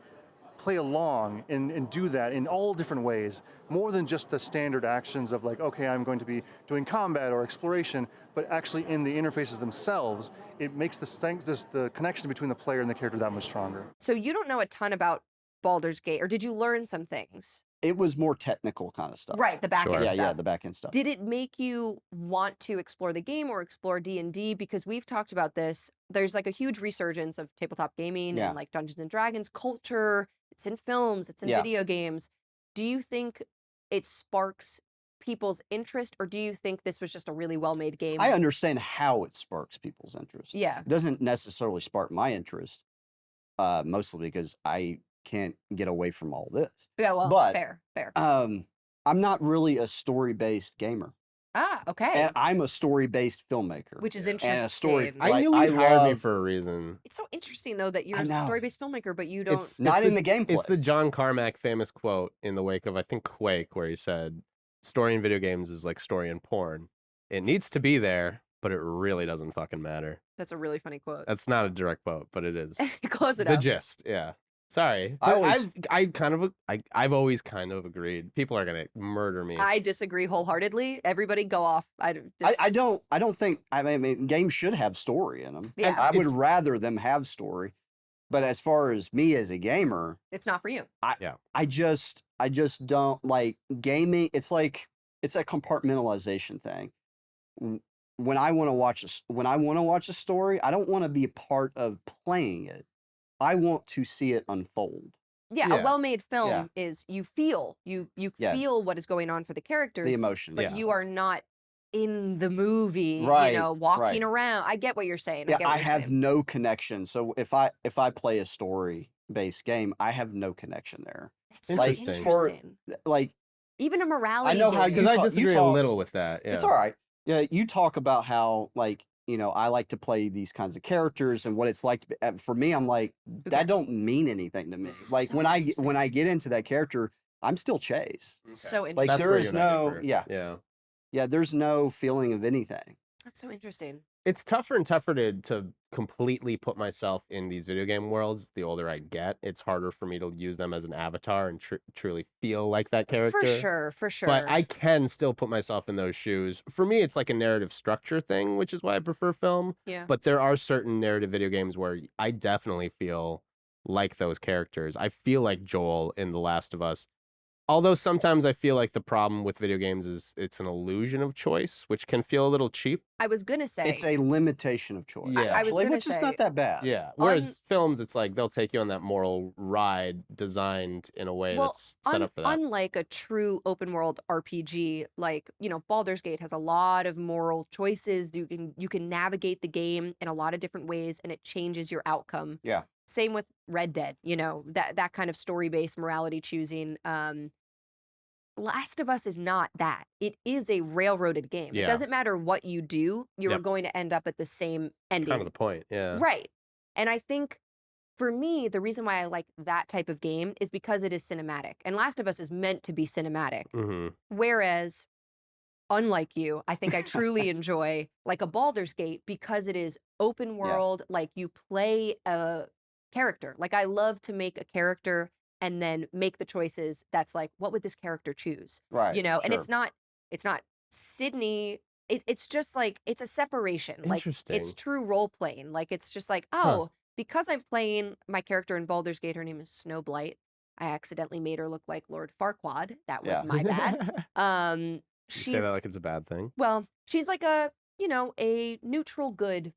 play along and do that in all different ways, more than just the standard actions of like, okay, I'm going to be doing combat or exploration, but actually in the interfaces themselves, it makes the connection between the player and the character that much stronger. So you don't know a ton about Baldur's Gate, or did you learn some things? It was more technical kind of stuff. Right, the back end stuff. Yeah, the back end stuff. Did it make you want to explore the game or explore D&D? Because we've talked about this. There's like a huge resurgence of tabletop gaming and like Dungeons and Dragons culture. It's in films, it's in video games. Do you think it sparks people's interest, or do you think this was just a really well-made game? I understand how it sparks people's interest. Yeah. It doesn't necessarily spark my interest, mostly because I can't get away from all this. Yeah, well, but, fair. I'm not really a story-based gamer. Ah, okay. And I'm a story-based filmmaker. Which is interesting. And a story, I knew you hired me for a reason. It's so interesting, though, that you're a story-based filmmaker, but you don't... It's not in the gameplay. It's the John Carmack famous quote in the wake of, I think, Quake, where he said, story in video games is like story in porn. It needs to be there, but it really doesn't fucking matter. That's a really funny quote. That's not a direct quote, but it is. Close it the up. gist, yeah. Sorry, I've always kind of agreed. People are gonna murder me. I disagree wholeheartedly. Everybody go off. I don't think. I mean, games should have story in them. Yeah. I would rather them have story. But as far as me as a gamer, it's not for you. I just don't like gaming. It's like it's a compartmentalization thing. When I want to watch a story, I don't want to be a part of playing it. I want to see it unfold. Yeah, a well-made film is you feel feel what is going on for the characters, the emotion, but you are not in the movie, right, you know, walking around. I get what you're saying. Yeah, I have no connection. So if I play a story-based game, I have no connection there. That's like, interesting. Like even a morality. I know how because I disagree a little with that. Yeah. It's all right. Yeah, you talk about how like. You know, I like to play these kinds of characters and what it's like. For me, I'm like, that don't mean anything to me. Like when I get into that character, I'm still Chase. Okay. So interesting. Like there is no, there's no feeling of anything. That's so interesting. It's tougher and tougher to completely put myself in these video game worlds. The older I get, it's harder for me to use them as an avatar and truly feel like that character. For sure. But I can still put myself in those shoes. For me, it's like a narrative structure thing, which is why I prefer film. Yeah. But there are certain narrative video games where I definitely feel like those characters. I feel like Joel in The Last of Us. Although sometimes I feel like the problem with video games is it's an illusion of choice, which can feel a little cheap. I was going to say. It's a limitation of choice. Yeah. Actually, which is not that bad. Yeah. Whereas films, it's like they'll take you on that moral ride designed in a way that's set up for that. Unlike a true open world RPG, like, you know, Baldur's Gate has a lot of moral choices. You can navigate the game in a lot of different ways and it changes your outcome. Yeah. Same with Red Dead, you know, that kind of story-based morality choosing. Last of Us is not that. It is a railroaded game. Yeah. It doesn't matter what you do, you're going to end up at the same ending. Kind of the point, yeah. Right. And I think for me, the reason why I like that type of game is because it is cinematic. And Last of Us is meant to be cinematic. Mm-hmm. Whereas, unlike you, I think I truly enjoy like a Baldur's Gate because it is open world, like you play a character. Like I love to make a character and then make the choices that's like, what would this character choose? Right. You know, and it's not Sydney. It's just like, it's a separation. Like it's true role playing. Like it's just like, because I'm playing my character in Baldur's Gate, her name is Snowblight. I accidentally made her look like Lord Farquaad. That was my bad. You say that like it's a bad thing. Well, she's like a neutral good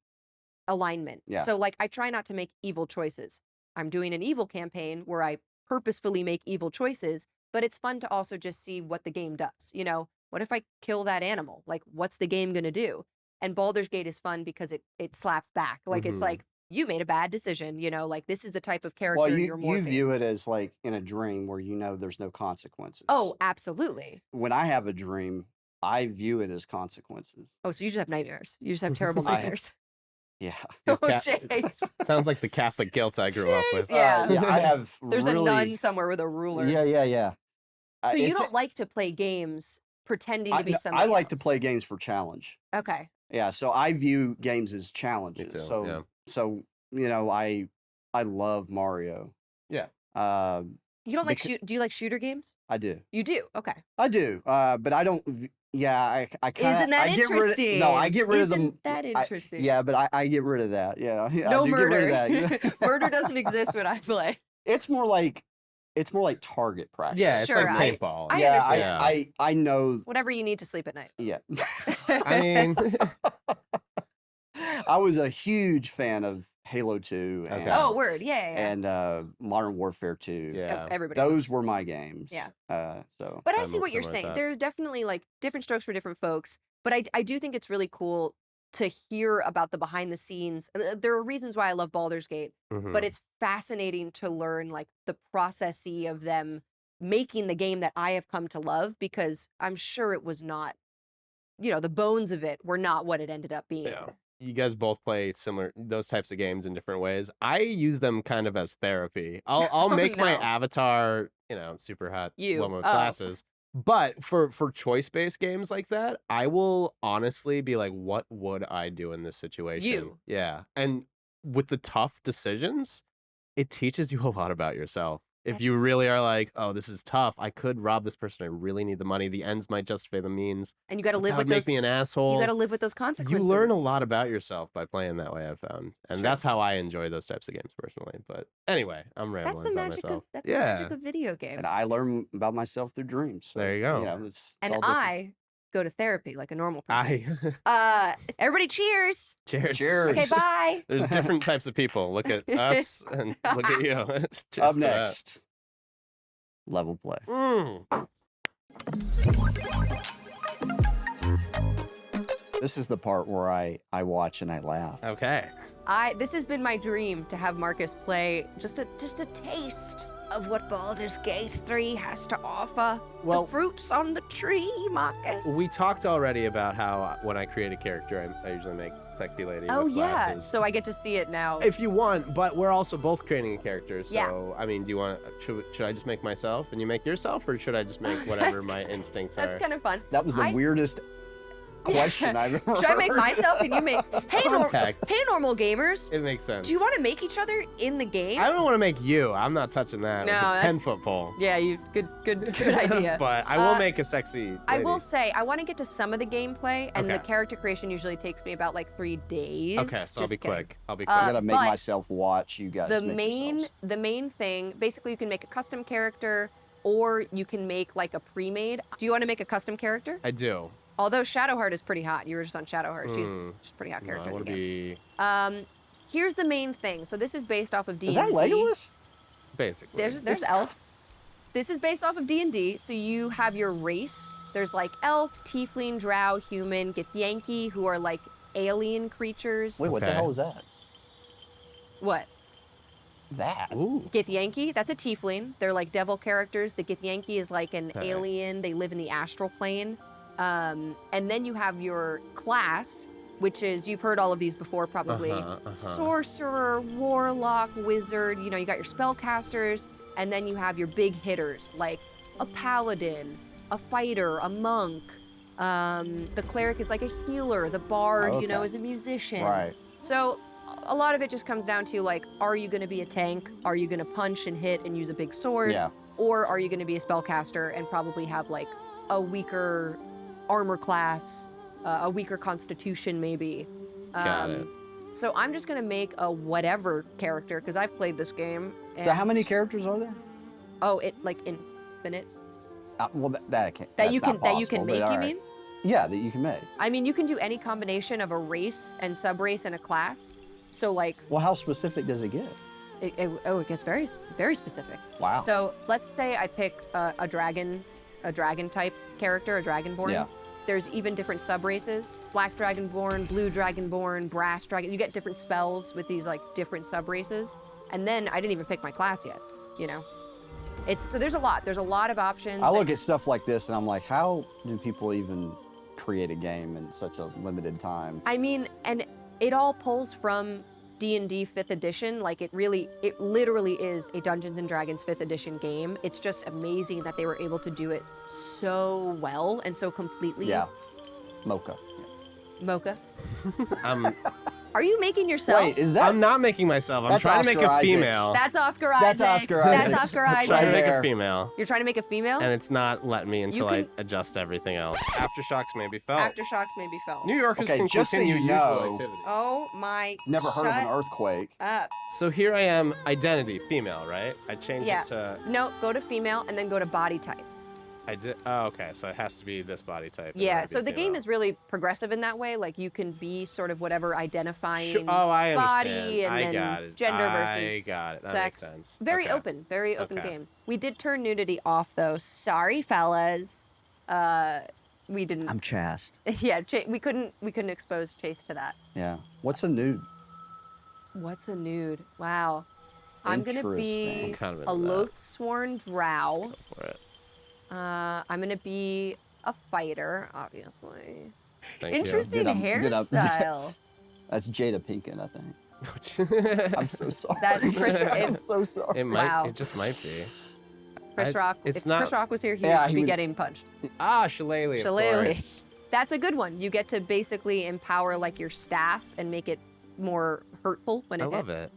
alignment. Yeah. So like I try not to make evil choices. I'm doing an evil campaign where I purposefully make evil choices, but it's fun to also just see what the game does. You know, what if I kill that animal? Like, what's the game gonna do? And Baldur's Gate is fun because it slaps back. Like, it's like, you made a bad decision, you know, like this is the type of character you're morphing. You view it as like in a dream where you know there's no consequences. Oh, absolutely. When I have a dream, I view it as consequences. Oh, so you just have nightmares. You just have terrible nightmares. Yeah. Oh, Chase. Sounds like the Catholic guilt I grew up with. Yeah. I have There's a nun somewhere with a ruler. Yeah. So you don't like to play games pretending to be somebody I like else. to play games for challenge. Okay. Yeah, so I view games as challenges. Me too, So you know, I love Mario. Yeah. You don't like do you like shooter games? I do. You do? Okay. I do. But I don't. Yeah, I kind of. Isn't that I get interesting? No, I get rid of them. Isn't that interesting? Yeah, but I get rid of that. Yeah. No I do murder. Get rid of that. Murder doesn't exist when I play. It's more like target practice. Yeah, it's Sure, like paintball. I know. Whatever you need to sleep at night. Yeah. I mean, I was a huge fan of Halo 2. And, oh, word. Yeah. And Modern Warfare 2. Yeah. Everybody. Those were my games. Yeah. So. But I see what you're saying. There's definitely like different strokes for different folks. But I do think it's really cool to hear about the behind the scenes. There are reasons why I love Baldur's Gate, but it's fascinating to learn like the processy of them making the game that I have come to love, because I'm sure it was not, you know, the bones of it were not what it ended up being. Yeah. You guys both play those types of games in different ways. I use them kind of as therapy. I'll make my avatar, you know, super hot woman with glasses. But for choice-based games like that, I will honestly be like, what would I do in this situation? Yeah. And with the tough decisions, it teaches you a lot about yourself. If you really are like, oh, this is tough, I could rob this person. I really need the money. The ends might justify the means. And you got to live with those. Make me an asshole. You got to live with those consequences. You learn a lot about yourself by playing that way. I've found, and that's how I enjoy those types of games personally. But anyway, I'm rambling. That's the magic about myself. That's the magic of video games. And I learn about myself through dreams. So, there you go. You know, it's and I go to therapy like a normal person. Everybody cheers. Cheers. Cheers. Okay, bye. There's different types of people. Look at us and look at you. Up next, level play. This is the part where I watch and I laugh. Okay. This has been my dream to have Marcus play just a taste of what Baldur's Gate 3 has to offer. Well, the fruits on the tree, Marcus. We talked already about how when I create a character, I usually make sexy lady with glasses. So I get to see it now. If you want, but we're also both creating a character. So, yeah. I mean, do you want? Should I just make myself and you make yourself, or should I just make whatever my instincts are? That's kind of fun. That was the weirdest question I've ever Should I make myself and you make? Hey, normal gamers. It makes sense. Do you want to make each other in the game? I don't want to make you. I'm not touching that. No, with a 10-foot pole. Yeah, good idea. But I will make a sexy lady. I will say I want to get to some of the gameplay, and the character creation usually takes me about like 3 days. Okay, so I'll be quick. I'm gonna make myself watch you guys. The main thing, basically, you can make a custom character, or you can make like a pre-made. Do you want to make a custom character? I do. Although Shadowheart is pretty hot. You were just on Shadowheart. She's a pretty hot character. I want to be. Here's the main thing. So this is based off of D&D. Is that Legolas? Basically. There's elves. This is based off of D&D. So you have your race. There's like elf, tiefling, drow, human, Githyanki, who are like alien creatures. Wait, what the hell is that? What? That. Ooh. Githyanki, that's a tiefling. They're like devil characters. The Githyanki is like an alien. They live in the astral plane. And then you have your class, which is, you've heard all of these before probably. Sorcerer, warlock, wizard, you know, you got your spellcasters, and then you have your big hitters, like a paladin, a fighter, a monk. The cleric is like a healer, the bard, you know, is a musician. Right. So a lot of it just comes down to like, are you gonna be a tank? Are you gonna punch and hit and use a big sword? Yeah. Or are you gonna be a spellcaster and probably have like a weaker armor class, a weaker constitution maybe. Got it. So I'm just gonna make a whatever character because I've played this game. So how many characters are there? Oh, it like infinite. Well, that can't. That you can make. You mean? Yeah, that you can make. I mean, you can do any combination of a race and subrace and a class. So like. Well, how specific does it get? It gets very, very specific. Wow. So let's say I pick a dragon type character, a dragonborn. Yeah. There's even different sub-races. Black dragonborn, blue dragonborn, brass dragon. You get different spells with these like different sub-races. And then I didn't even pick my class yet, you know? So there's a lot. There's a lot of options. I look at stuff like this and I'm like, how do people even create a game in such a limited time? I mean, and it all pulls from D&D 5th edition. Like it literally is a Dungeons and Dragons 5th edition game. It's just amazing that they were able to do it so well and so completely. Yeah. Mocha. Mocha. Are you making yourself? Wait, is that? I'm not making myself. I'm trying to make a female. That's Oscar Isaac. That's Oscar Isaac. That's Oscar I'm Isaac. trying to make a female. You're trying to make a female? And it's not letting me until I adjust everything else. Aftershocks may be felt. Aftershocks may be felt. New Yorkers can just so continue you usual know, activity. Oh my. Never heard of an earthquake. Up. So here I am, identity, female, right? I changed it to... No, go to female and then go to body type. I did. Oh, okay. So it has to be this body type. Yeah. So the game is really progressive in that way. Like you can be sort of whatever identifying I body understand. and then gender versus I got it. That sex. makes sense. Very open. Very open game. We did turn nudity off though. Sorry, fellas. We didn't. I'm chaste. Yeah. We couldn't expose Chase to that. Yeah. What's a nude? What's a nude? Wow. I'm gonna be I'm kind of a loath-sworn drow. Let's go for it. I'm gonna be a fighter, obviously. Thank Interesting hairstyle. That's Jada Pinkett, I think. I'm so sorry. That's Chris. I'm so sorry. It might. Wow. It just might be. Chris Rock. If Chris Rock was here, he would be getting punched. Ah, Shillelagh. Of course. That's a good one. You get to basically empower like your staff and make it more hurtful when it hits. I love it.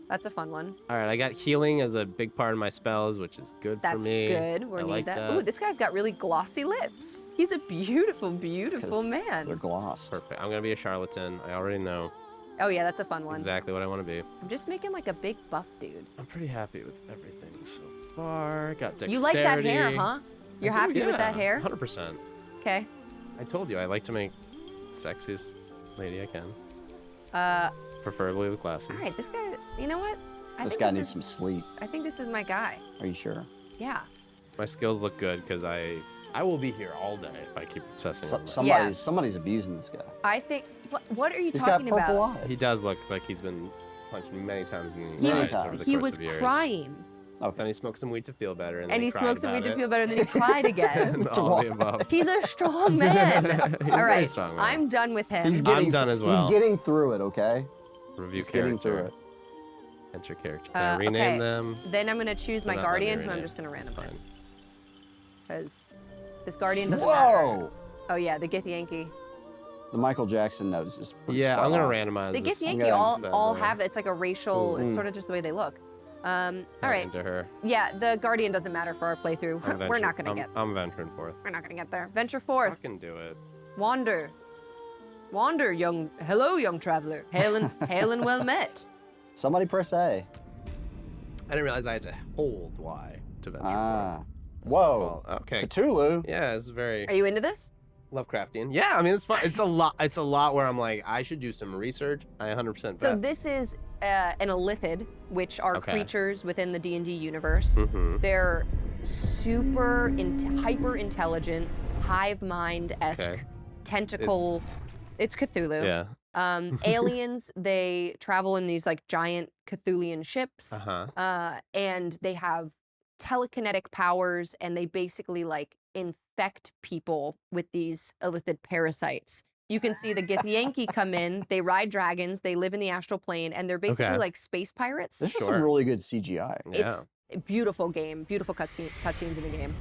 That's a fun one. All right, I got healing as a big part of my spells, which is good for me. That's good. We need that. Ooh, this guy's got really glossy lips. He's a beautiful, beautiful man. They're glossed. Perfect. I'm gonna be a charlatan. I already know. Oh yeah, that's a fun one. Exactly what I want to be. I'm just making like a big buff dude. I'm pretty happy with everything so far. Got dexterity. You like that hair, huh? You're happy with that hair? 100%. Okay. I told you I like to make sexiest lady I can. Preferably with glasses. All right, this guy. You know what? This guy needs some sleep. I think this is my guy. Are you sure? Yeah. My skills look good because I will be here all day if I keep obsessing on this. Somebody's abusing this guy. I think. What are you He's talking got purple about? eyes. He does look like he's been punched many times in the eyes over the He course was of years. crying. Okay. Then he smoked some weed to feel better, and And he cried smoked some about weed to it. feel better, and then he cried again. And all the above. He's a strong man. He's All a very right, strong man. I'm done with him. I'm done as well. He's getting through it, okay? Review He's getting through character. it. Enter character. Can I rename okay. them? Then I'm gonna choose my They're not letting me guardian, who I'm rename. just gonna That's randomize. fine. Because this guardian doesn't Whoa! matter. Oh yeah, the Githyanki. The Michael Jackson nose is pretty Yeah, spot I'm gonna on. randomize The this. Githyanki all have it. It's like a racial. It's sort of just the way they look. All right. Into her. Yeah, the guardian doesn't matter for our playthrough. We're not gonna get. I'm venturing forth. We're not gonna get there. Venture forth. Fucking do it. Wander. Wander, young. Hello, young traveler. Hail and well met. Somebody press A. I didn't realize I had to hold Y to venture forth. That's Whoa. my fault. Okay. Cthulhu. Yeah, it's very Are you into this? Lovecraftian. Yeah, I mean it's fun. It's a lot. It's a lot where I'm like, I should do some research. I 100% bet. So this is an Illithid, which are creatures within the D&D universe. They're super hyper intelligent, hive mind-esque, tentacle. It's Cthulhu. Yeah. Aliens, they travel in these like giant Cthulian ships, and they have telekinetic powers, and they basically like infect people with these Illithid parasites. You can see the Githyanki come in, they ride dragons, they live in the astral plane, and they're basically like space pirates. This is some really good CGI. It's a beautiful game, beautiful cutscenes in the game.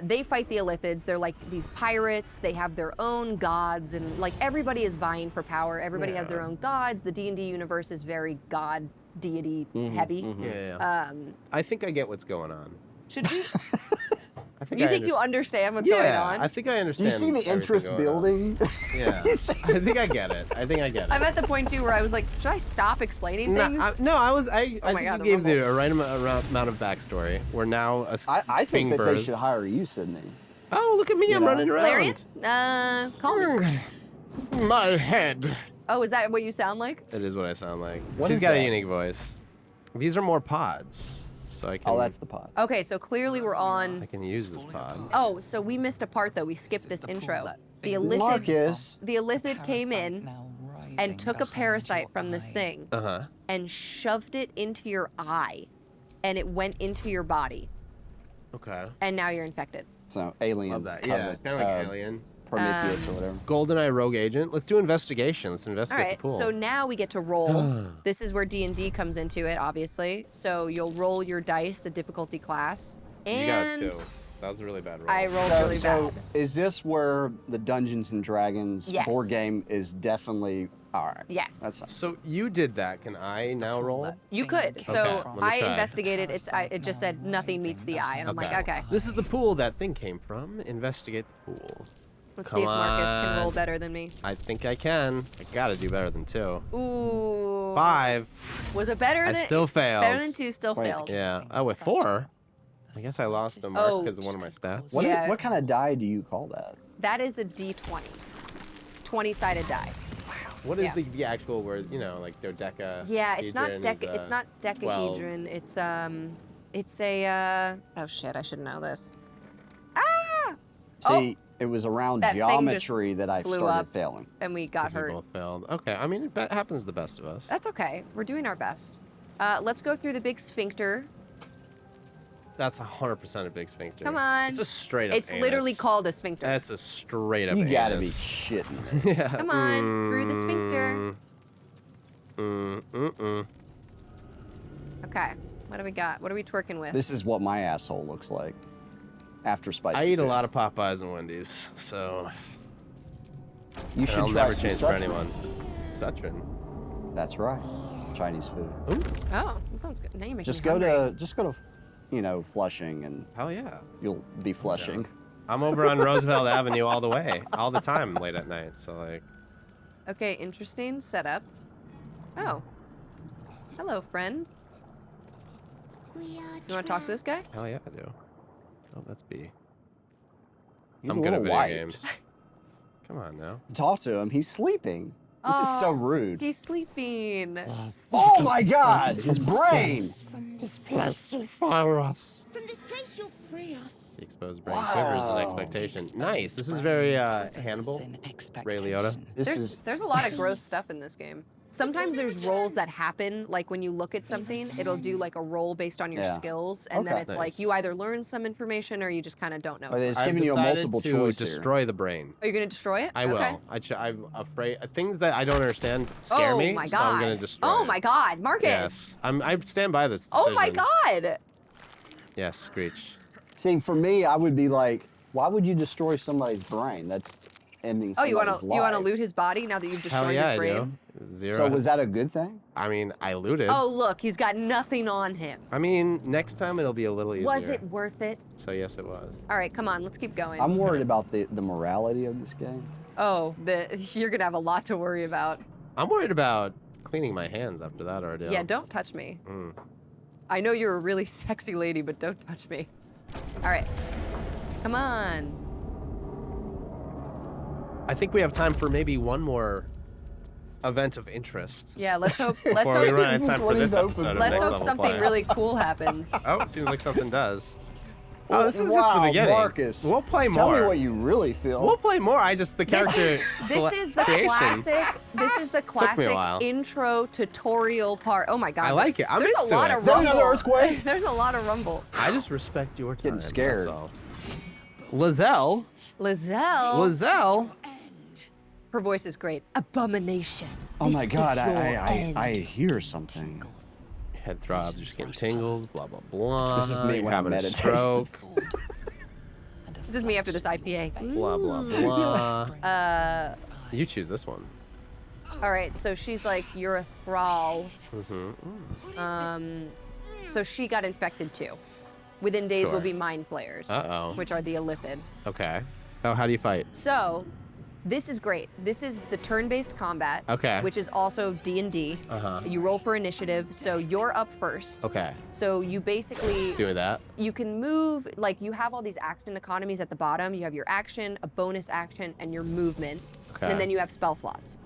They fight the Illithids. They're like these pirates. They have their own gods, and like everybody is vying for power. Everybody has their own gods. The D&D universe is very god deity heavy. I think I get what's going on. Should we? You think you understand what's going on? I think I understand. You see the interest building? Yeah. I think I get it. I'm at the point too where I was like, should I stop explaining things? I think you gave the right amount of backstory. We're now I think that they should hire you, Sydney. Oh, look at me! I'm running around. Larian? Call me. My head. Oh, is that what you sound like? It is what I sound like. What She's is got that? a unique voice. These are more pods, so I can. Oh, that's the pod. Okay, so clearly we're on. I can use this pod. Oh, so we missed a part though. We skipped this intro. The Marcus. Illithid came in and took a parasite from this thing and shoved it into your eye, and it went into your body. Okay. And now you're infected. So Alien. Love that. Yeah, kind of like Alien. Prometheus or whatever. GoldenEye Rogue Agent. Let's do investigation. Let's All investigate right, the pool. so now we get to roll. This is where D&D comes into it, obviously. So you'll roll your dice, the difficulty class. And you got 2. That was a really bad roll. I rolled really bad. Is this where the Dungeons and Dragons Yes. board game is definitely all right? Yes. That's So you did that. Can I now roll? You could. So let me I try. investigated. It just said nothing meets the eye, and I'm like, okay. This is the pool that thing came from. Investigate the pool. Let's Come see if Marcus can on. roll better than me. I think I can. I gotta do better than 2. Ooh. 5. Was it better I than? still failed. Better than 2. Still failed. Yeah. Oh, with 4. I guess I lost the mark Oh. because of one of my stats. what kind of die do you call that? That is a D20. 20-sided die. What is Yeah. the actual word? You know, like dodeca. Yeah, it's not hedron is, it's not 12. decahedron. It's a oh shit, I should know this. See, it was around That thing just geometry that I blew started up. failing. And we got 'Cause we hurt. both failed. Okay, I mean, it happens to the best of us. That's okay. We're doing our best. Let's go through the big sphincter. That's 100% a big sphincter. Come on. It's a straight up It's literally anus. called a sphincter. That's a straight up You anus. gotta be shitting me. Yeah. Come on, through the sphincter. Okay, what do we got? What are we twerking with? This is what my asshole looks like after spicy I eat a food. lot of Popeyes and Wendy's, so You should I'll try never some change for Sutrin. anyone. Sutrin. That's right. Chinese food. Ooh. Oh, that sounds good. Now you make Just me go hungry. to, you know, Flushing, and hell yeah, you'll be flushing. I'm over on Roosevelt Avenue all the way, all the time, late at night. So like. Okay, interesting setup. Oh. Hello, friend. You want to talk to this guy? Hell yeah, I do. Oh, that's B. He's I'm a good at little video white. games. Come on now. Talk to him. He's sleeping. This is so rude. He's sleeping. Oh my God! His brain. This place will fire us. From this place, you'll free us. The exposed brain quivers in expectation. Nice. This is very Hannibal. Ray Liotta. There's a lot of gross stuff in this game. Sometimes there's rolls that happen, like when you look at something, it'll do like a roll based on your skills, and then it's like you either learn some information or you just kind of don't know. It's giving you a multiple choice destroy the brain. Are you going to destroy it? I will. I'm afraid things that I don't understand scare me. My God. So I'm going to destroy. Oh it. my God, Marcus. Yes, I stand by this decision. Oh my God. Yes, Screech. See, for me, I would be like, why would you destroy somebody's brain? That's ending somebody's life. You want to loot his body now that you've destroyed his brain? I do. 0. So was that a good thing? I mean, I looted. Oh look, he's got nothing on him. I mean, next time it'll be a little easier. Was it worth it? So yes, it was. All right, come on, let's keep going. I'm worried about the morality of this game. Oh, you're gonna have a lot to worry about. I'm worried about cleaning my hands after that ordeal. Yeah, don't touch me. I know you're a really sexy lady, but don't touch me. All right, come on. I think we have time for maybe one more event of interest. Yeah, let's hope. Before we run out of time for this episode of Let's Next hope Level something Play. really cool happens. Oh, it seems like something does. Oh, this is just Wow, the beginning. Marcus, we'll play more. Tell me what you really feel. We'll play more. The character This is the creation. classic. This is the Took me a classic while. intro tutorial part. Oh my God! I like it. I'm There's into a lot it. of Is that rumble. another earthquake? There's a lot of rumble. I just respect your time. Getting scared. That's all. Lizelle. Lizelle. Her voice is great. Abomination. Oh my This God! is your end. I hear something. Head throbs. You're just getting tingles. Blah blah blah. This is me You're when I having a meditate. stroke. This is me after this IPA. Blah blah blah. You choose this one. All right, so she's like, you're a thrall. Mm-hmm. So she got infected too. Within days Sure. will be mind flayers, which are the illithid. Okay. Oh, how do you fight? So, this is great. This is the turn-based combat, Okay. which is also D&D. You roll for initiative, so you're up first. Okay. So you basically Doing that. you can move, like you have all these action economies at the bottom. You have your action, a bonus action, and your movement. Okay. And then you have spell slots.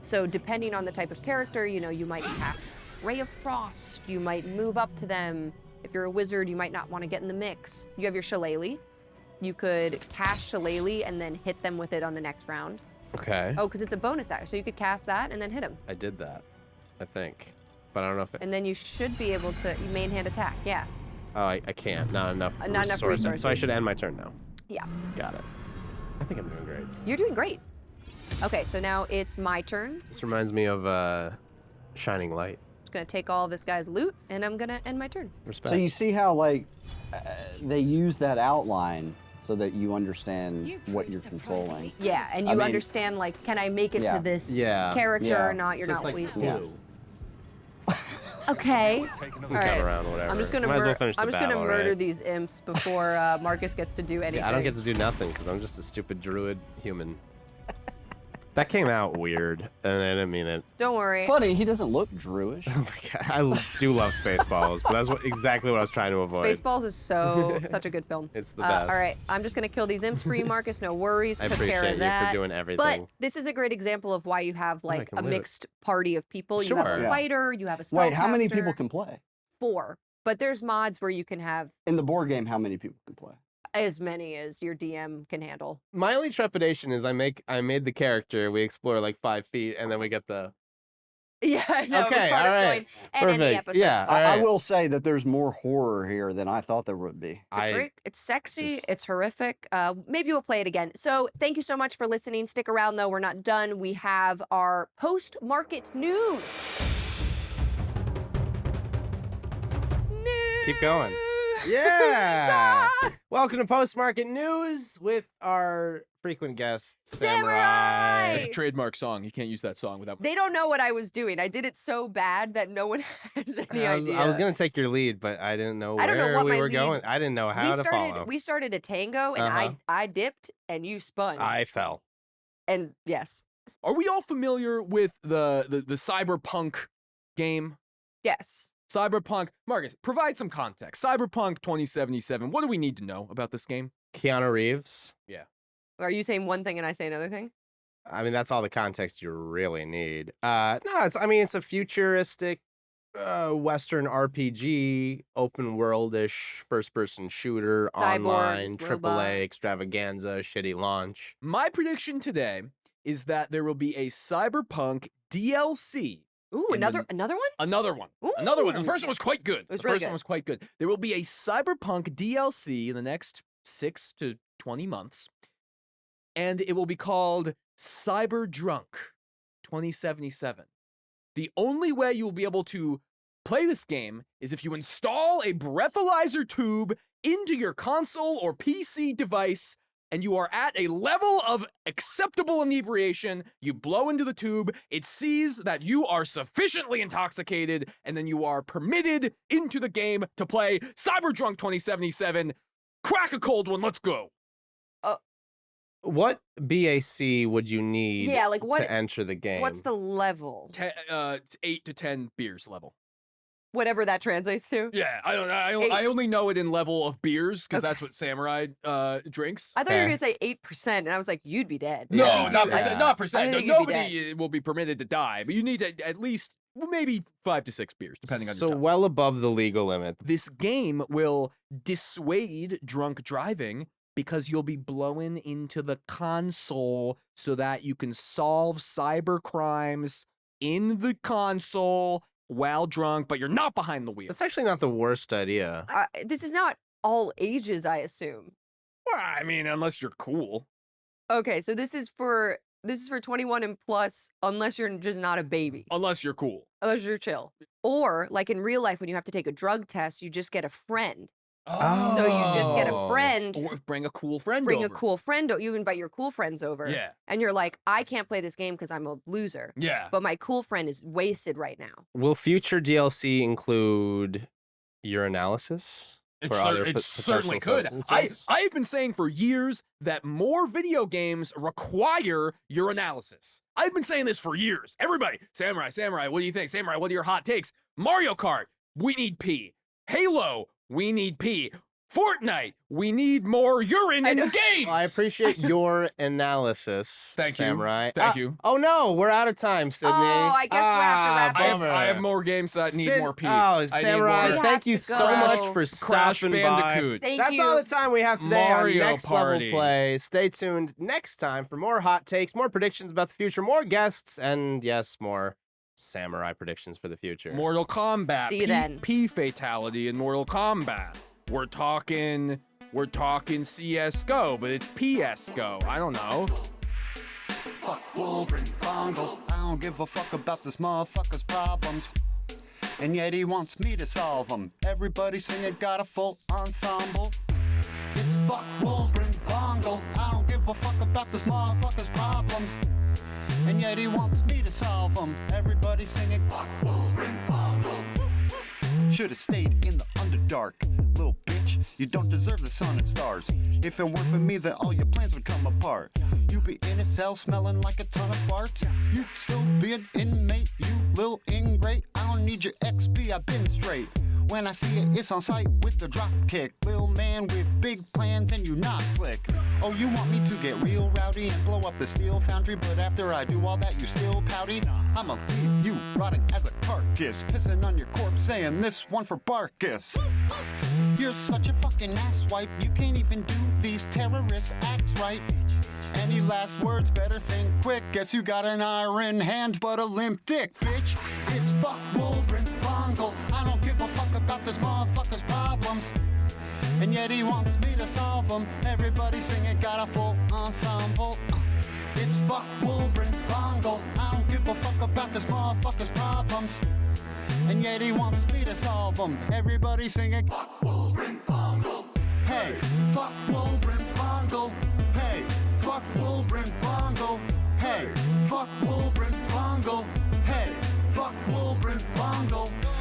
So depending on the type of character, you might cast Ray of Frost. You might move up to them. If you're a wizard, you might not want to get in the mix. You have your Shillelagh. You could cast Shillelagh and then hit them with it on the next round. Okay. Oh, because it's a bonus action. So you could cast that and then hit them. I did that, I think, but I don't know if it. And then you should be able to main hand attack. Yeah. Oh, I can't. Not enough. Not enough resources. So I should end my turn now. Yeah. Got it. I think I'm doing great. You're doing great. Okay, so now it's my turn. This reminds me of Shining Light. Just gonna take all this guy's loot, and I'm gonna end my turn. Respect. So you see how they use that outline so that you understand what you're controlling. Yeah, and you understand, like, can I make it to this character or not? You're So not it's like wasting. glue. Okay. All Come right. around, whatever. I'm just gonna, Might as well finish the battle, murder right? these imps before Marcus gets to do anything. Yeah, I don't get to do nothing because I'm just a stupid druid human. That came out weird, and I didn't mean it. Don't worry. Funny, he doesn't look Druish. Oh my God, I do love Spaceballs, but that's exactly what I was trying to avoid. Spaceballs is such a good film. It's the best. All right, I'm just gonna kill these imps for you, Marcus. No worries. I Took care appreciate of you that. for doing everything. But this is a great example of why you have I like can a live it. mixed party of people. You Sure. have a Yeah. fighter. You have a spellcaster. Wait, how many people can play? 4. But there's mods where you can have In the board game, how many people can play? as many as your DM can handle. My only trepidation is I made the character, we explore like 5 feet, and then we get the. Yeah, I know. Okay, Record us all right. going and end the Perfect. episode. Yeah, all I right. will say that there's more horror here than I thought there would be. It's sexy. It's horrific. Maybe we'll play it again. So thank you so much for listening. Stick around though. We're not done. We have our post-market news. Keep going. Yeah. Welcome to Postmarket News with our frequent guest, Samurai! It's a trademark song. You can't use that song without. They don't know what I was doing. I did it so bad that no one has any idea. I was gonna take your lead, but I didn't know I don't know where what we my were lead- going. I didn't know how to follow. We started a tango, and I dipped, and you spun. I fell. And yes. Are we all familiar with the Cyberpunk game? Yes. Cyberpunk. Marcus, provide some context. Cyberpunk 2077. What do we need to know about this game? Keanu Reeves. Yeah. Are you saying one thing and I say another thing? I mean, that's all the context you really need. No, it's a futuristic Western RPG, open world-ish, first-person shooter, online, AAA extravaganza, shitty launch. My prediction today is that there will be a Cyberpunk DLC. Ooh, another one? Another one. Ooh. Another one. The first one was quite good. It was the really first one good. was quite good. There will be a Cyberpunk DLC in the next 6 to 20 months, and it will be called Cyber Drunk 2077. The only way you will be able to play this game is if you install a breathalyzer tube into your console or PC device, and you are at a level of acceptable inebriation. You blow into the tube, it sees that you are sufficiently intoxicated, and then you are permitted into the game to play Cyberdrunk 2077. Crack a cold one, let's go. What BAC would you need to enter the game? What's the level? 8 to 10 beers level. Whatever that translates to. Yeah, I only know it in level of beers because that's what Samurai drinks. I thought you were gonna say 8%, and I was like, you'd be dead. No, not percent. Not percent. I think Nobody will be permitted to die, but you need to at least maybe 5 to 6 beers, depending on your So time. well above the legal limit. This game will dissuade drunk driving because you'll be blowing into the console so that you can solve cyber crimes in the console while drunk, but you're not behind the wheel. That's actually not the worst idea. This is not all ages, I assume. Well, I mean, unless you're cool. Okay, so this is for 21 and plus, unless you're just not a baby. Unless you're cool. Unless you're chill. Or, like in real life, when you have to take a drug test, you just get a friend. Oh. So you just get a friend. Or bring a cool friend Bring over. a cool friend. You invite your cool friends over. Yeah. And you're like, I can't play this game because I'm a loser. Yeah. But my cool friend is wasted right now. Will future DLC include urinalysis? It certainly could. I've been saying for years that more video games require urinalysis. I've been saying this for years. Everybody, Samurai, what do you think? Samurai, what are your hot takes? Mario Kart, we need pee. Halo, we need pee. Fortnite, we need more urine in the game. Well, I appreciate your analysis, Thank you. Samurai. Thank you. Oh no, we're out of time, Sydney. Oh, I guess we have to wrap bummer. this. I have more games that need more pee. Oh, I need Samurai, more. thank you so much for Crash stopping Bandicoot. by. Thank That's you. all the time we have today Mario on Next Party. Level Play. Stay tuned next time for more hot takes, more predictions about the future, more guests, and yes, more Samurai predictions for the future. Mortal Kombat. See you then. P fatality in Mortal Kombat. We're talking CS:GO, but it's PS:GO. I don't know. Fuck Wolverine Bongo. I don't give a fuck about this motherfucker's problems. And yet he wants me to solve them. Everybody singing, got a full ensemble. It's fuck Wolverine Bongo. I don't give a fuck about this motherfucker's problems. And yet he wants me to solve them. Everybody singing, fuck Wolverine Bongo. Should've stayed in the Underdark, little bitch. You don't deserve the sun and stars. If it weren't for me, then all your plans would come apart. You'd be in a cell smelling like a ton of farts. You'd still be an inmate, you little ingrate. I don't need your XP, I've been straight. When I see it, it's on sight with the drop kick. Lil man with big plans and you not slick. Oh, you want me to get real rowdy and blow up the steel foundry, but after I do all that, you still pouty? I'ma leave you rotting as a carcass, pissing on your corpse, saying this one for Barkus. You're such a fucking asswipe, you can't even do these terrorist acts right. Any last words, better think quick. Guess you got an iron hand, but a limp dick, bitch. It's fuck Wolverine Bongo. I don't give a fuck about this motherfucker's problems. And yet he wants me to solve them. Everybody singing, got a full ensemble. It's fuck Wolverine Bongo. I don't give a fuck about this motherfucker's problems. And yet he wants me to solve them. Everybody singing, fuck Wolverine Bongo. Hey, fuck Wolverine Bongo. Hey, fuck Wolverine jungle.